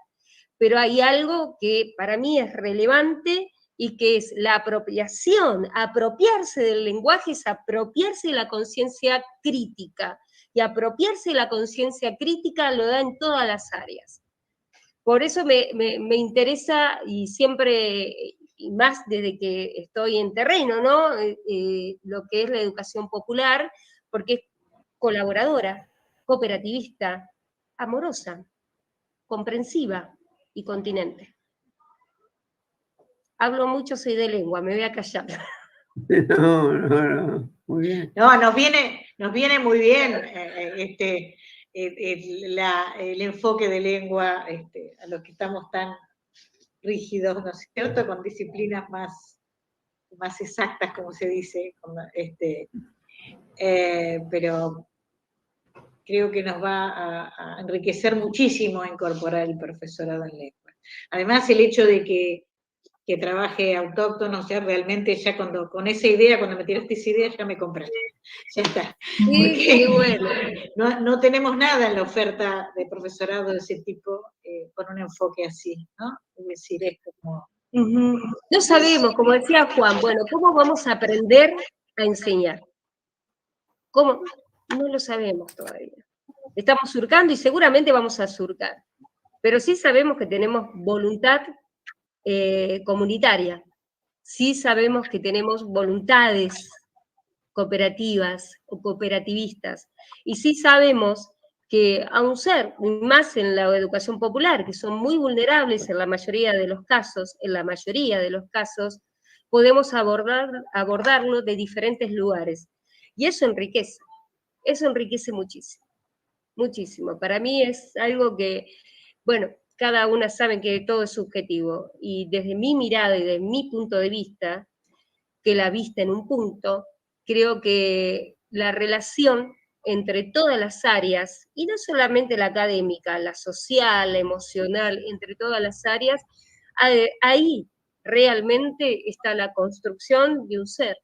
Pero hay algo que para mí es relevante y que es la apropiación. Apropiarse del lenguaje es apropiarse de la conciencia crítica. Y apropiarse de la conciencia crítica lo da en todas las áreas. Por eso me interesa, y siempre, y más desde que estoy en terreno, ¿no? Lo que es la educación popular, porque es colaboradora, cooperativista, amorosa, comprensiva y continente. Hablo mucho, soy de lengua, me voy a callar. No, muy bien. No, nos viene muy bien el enfoque de lengua a los que estamos tan rígidos, ¿no es cierto?, con disciplinas más exactas, como se dice, pero creo que nos va a enriquecer muchísimo incorporar el profesorado en lengua. Además, el hecho de que trabaje autóctono, o sea, realmente ya con esa idea, cuando me tiraste esa idea, ya me compraste. Ya está. Sí, qué bueno. No tenemos nada en la oferta de profesorado de ese tipo con un enfoque así, ¿no? Es decir, es como... No sabemos, como decía Juan, bueno, ¿cómo vamos a aprender a enseñar? ¿Cómo? No lo sabemos todavía. Estamos surcando y seguramente vamos a surcar. Pero sí sabemos que tenemos voluntad comunitaria. Sí sabemos que tenemos voluntades cooperativas o cooperativistas. Y sí sabemos que a un ser, más en la educación popular, que son muy vulnerables en la mayoría de los casos, podemos abordarlo de diferentes lugares. Y eso enriquece muchísimo, muchísimo. Para mí es algo que, bueno, cada una sabe que todo es subjetivo, y desde mi mirada y desde mi punto de vista, que la vista en un punto, creo que la relación entre todas las áreas, y no solamente la académica, la social, la emocional, entre todas las áreas, ahí realmente está la construcción de un ser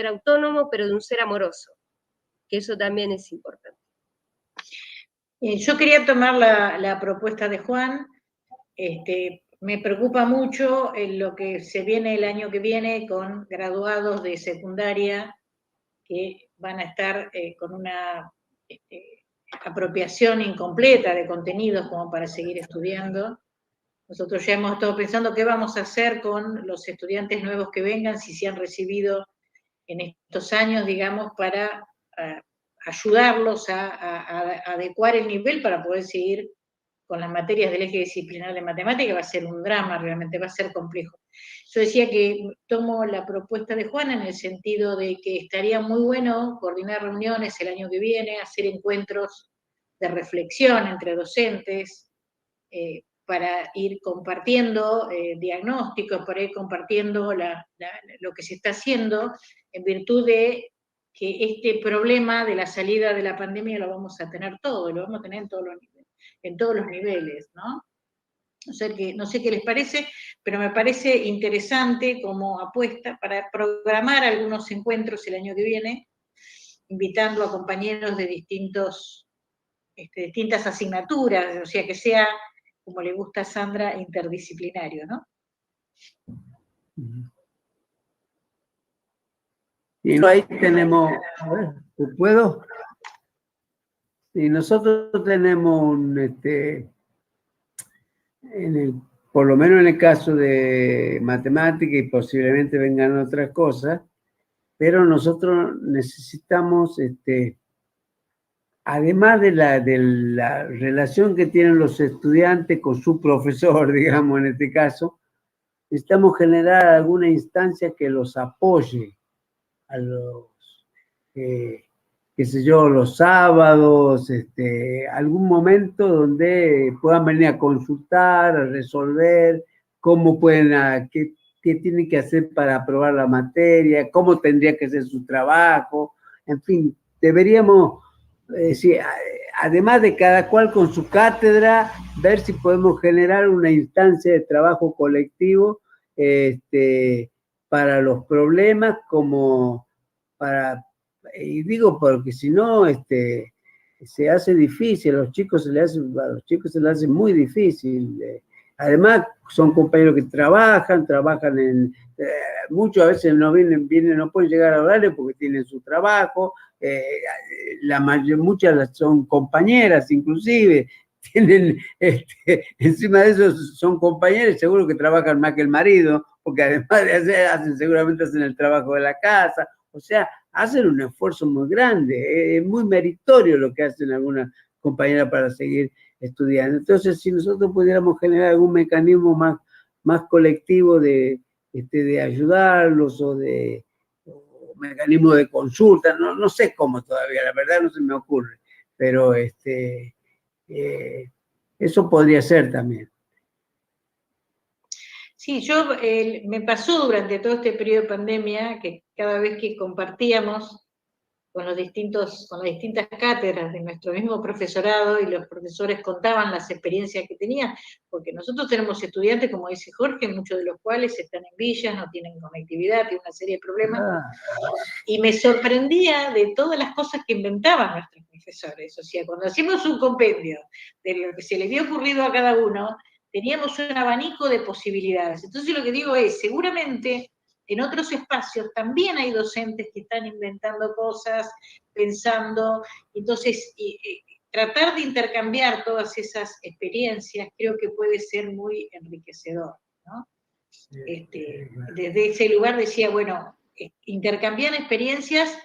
autónomo, pero de un ser amoroso, que eso también es importante. Yo quería tomar la propuesta de Juan. Me preocupa mucho lo que se viene el año que viene con graduados de secundaria que van a estar con una apropiación incompleta de contenidos como para seguir estudiando. Nosotros ya hemos estado pensando qué vamos a hacer con los estudiantes nuevos que vengan, si se han recibido en estos años, digamos, para ayudarlos a adecuar el nivel para poder seguir con las materias del eje disciplinar de matemática. Va a ser un drama, realmente va a ser complejo. Yo decía que tomo la propuesta de Juana en el sentido de que estaría muy bueno coordinar reuniones el año que viene, hacer encuentros de reflexión entre docentes, para ir compartiendo diagnósticos, para ir compartiendo lo que se está haciendo, en virtud de que este problema de la salida de la pandemia lo vamos a tener todo, lo vamos a tener en todos los niveles, ¿no? No sé qué les parece, pero me parece interesante como apuesta para programar algunos encuentros el año que viene, invitando a compañeros de distintas asignaturas, o sea, que sea, como le gusta a Sandra, interdisciplinario, ¿no? Y ahí tenemos, a ver, ¿puedo? Y nosotros tenemos por lo menos en el caso de matemática, y posiblemente vengan otras cosas, pero nosotros necesitamos, además de la relación que tienen los estudiantes con su profesor, digamos, en este caso, necesitamos generar alguna instancia que los apoye a los, qué sé yo, los sábados, algún momento donde puedan venir a consultar, a resolver, cómo pueden, qué tienen que hacer para aprobar la materia, cómo tendría que ser su trabajo, en fin, deberíamos, además de cada cual con su cátedra, ver si podemos generar una instancia de trabajo colectivo para los problemas, como para, y digo porque si no, se hace difícil, a los chicos se les hace muy difícil. Además, son compañeros que trabajan muchos a veces no no pueden llegar a horario porque tienen su trabajo, muchas son compañeras inclusive, tienen, encima de eso son compañeros, seguro que trabajan más que el marido, porque además de seguramente hacen el trabajo de la casa, o sea, hacen un esfuerzo muy grande, es muy meritorio lo que hacen algunas compañeras para seguir estudiando. Entonces, si nosotros pudiéramos generar algún mecanismo más colectivo de ayudarlos o mecanismo de consulta, no sé cómo todavía, la verdad no se me ocurre, pero eso podría ser también. Sí, me pasó durante todo este periodo de pandemia que cada vez que compartíamos con las distintas cátedras de nuestro mismo profesorado y los profesores contaban las experiencias que tenían, porque nosotros tenemos estudiantes, como dice Jorge, muchos de los cuales están en villas, no tienen conectividad, tienen una serie de problemas, y me sorprendía de todas las cosas que inventaban nuestros profesores. O sea, cuando hacíamos un compendio de lo que se les había ocurrido a cada uno, teníamos un abanico de posibilidades. Entonces lo que digo es, seguramente en otros espacios también hay docentes que están inventando cosas, pensando, entonces tratar de intercambiar todas esas experiencias creo que puede ser muy enriquecedor, ¿no? Desde ese lugar decía, bueno, intercambiar experiencias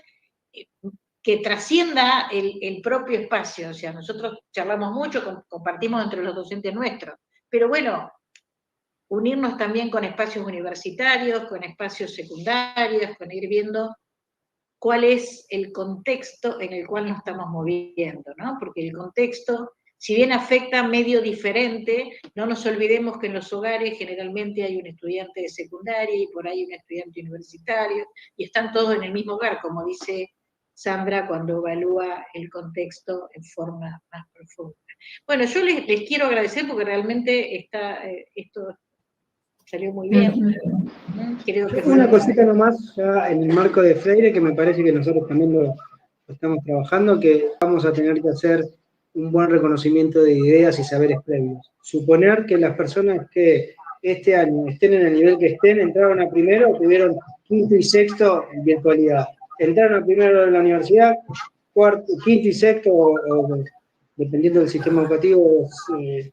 que trascienda el propio espacio, o sea, nosotros charlamos mucho, compartimos entre los docentes nuestros, pero bueno, unirnos también con espacios universitarios, con espacios secundarios, con ir viendo cuál es el contexto en el cual nos estamos moviendo, ¿no? Porque el contexto, si bien afecta medio diferente, no nos olvidemos que en los hogares generalmente hay un estudiante de secundaria y por ahí un estudiante universitario, y están todos en el mismo hogar, como dice Sandra cuando evalúa el contexto en forma más profunda. Bueno, yo les quiero agradecer porque realmente esto salió muy bien. Creo que una cosita nomás, ya en el marco de Freire, que me parece que nosotros también lo estamos trabajando, que vamos a tener que hacer un buen reconocimiento de ideas y saberes previos. Suponer que las personas que este año estén en el nivel que estén, entraron a primero, tuvieron quinto y sexto en virtualidad. Entraron a primero de la universidad, quinto y sexto dependiendo del sistema educativo, es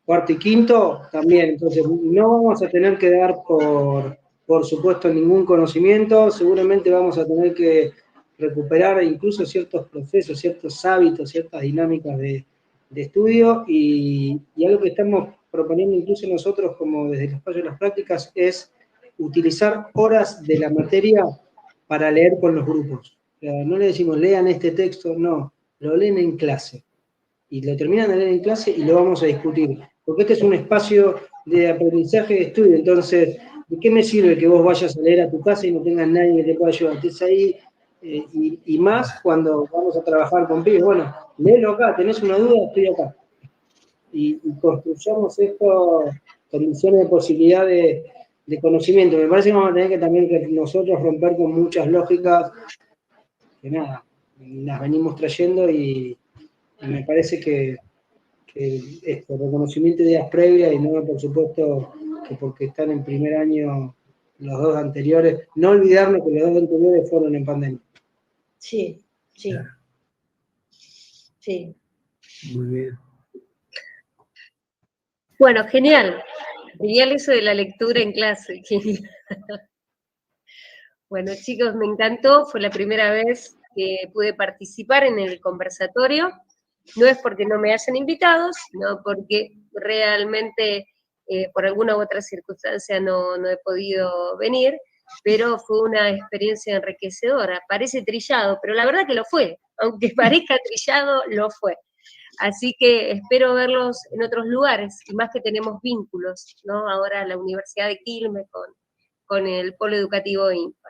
cuarto y quinto, también. Entonces, no vamos a tener que dar por supuesto ningún conocimiento, seguramente vamos a tener que recuperar incluso ciertos procesos, ciertos hábitos, ciertas dinámicas de estudio, y algo que estamos proponiendo incluso nosotros como desde el espacio de las prácticas es utilizar horas de la materia para leer con los grupos. O sea, no le decimos lean este texto, no, lo leen en clase. Y lo terminan de leer en clase y lo vamos a discutir. Porque este es un espacio de aprendizaje, de estudio. Entonces, ¿de qué me sirve que vos vayas a leer a tu casa y no tengas nadie que te pueda ayudar? Entonces ahí, y más cuando vamos a trabajar con pibes, bueno, léelo acá, tenés una duda, estoy acá. Y construyamos estas condiciones de posibilidad de conocimiento. Me parece que vamos a tener que también que nosotros romper con muchas lógicas que nada, las venimos trayendo, y me parece que esto, reconocimiento de ideas previas, y no, por supuesto, que porque están en primer año los dos anteriores, no olvidarnos que los dos anteriores fueron en pandemia. Sí, sí. Claro. Sí. Muy bien. Bueno, genial. Genial eso de la lectura en clase. Bueno, chicos, me encantó. Fue la primera vez que pude participar en el conversatorio. No es porque no me hayan invitado, sino porque realmente por alguna u otra circunstancia no he podido venir, pero fue una experiencia enriquecedora. Parece trillado, pero la verdad que lo fue. Aunque parezca trillado, lo fue. Así que espero verlos en otros lugares, y más que tenemos vínculos, ¿no? Ahora la Universidad de Quilmes con el Polo Educativo INPA.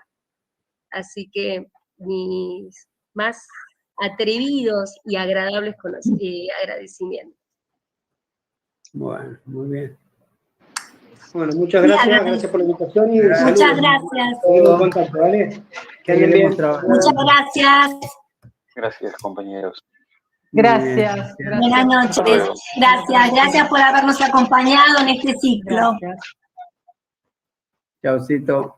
Así que mis más atrevidos y agradables agradecimientos. Bueno, muy bien. Bueno, muchas gracias, gracias por la invitación y Muchas saludos. gracias. Seguimos en contacto, ¿vale? Que anden bien. Muchas gracias. Gracias, compañeros. Gracias. Buenas noches. Gracias por habernos acompañado en este ciclo. Chaucito.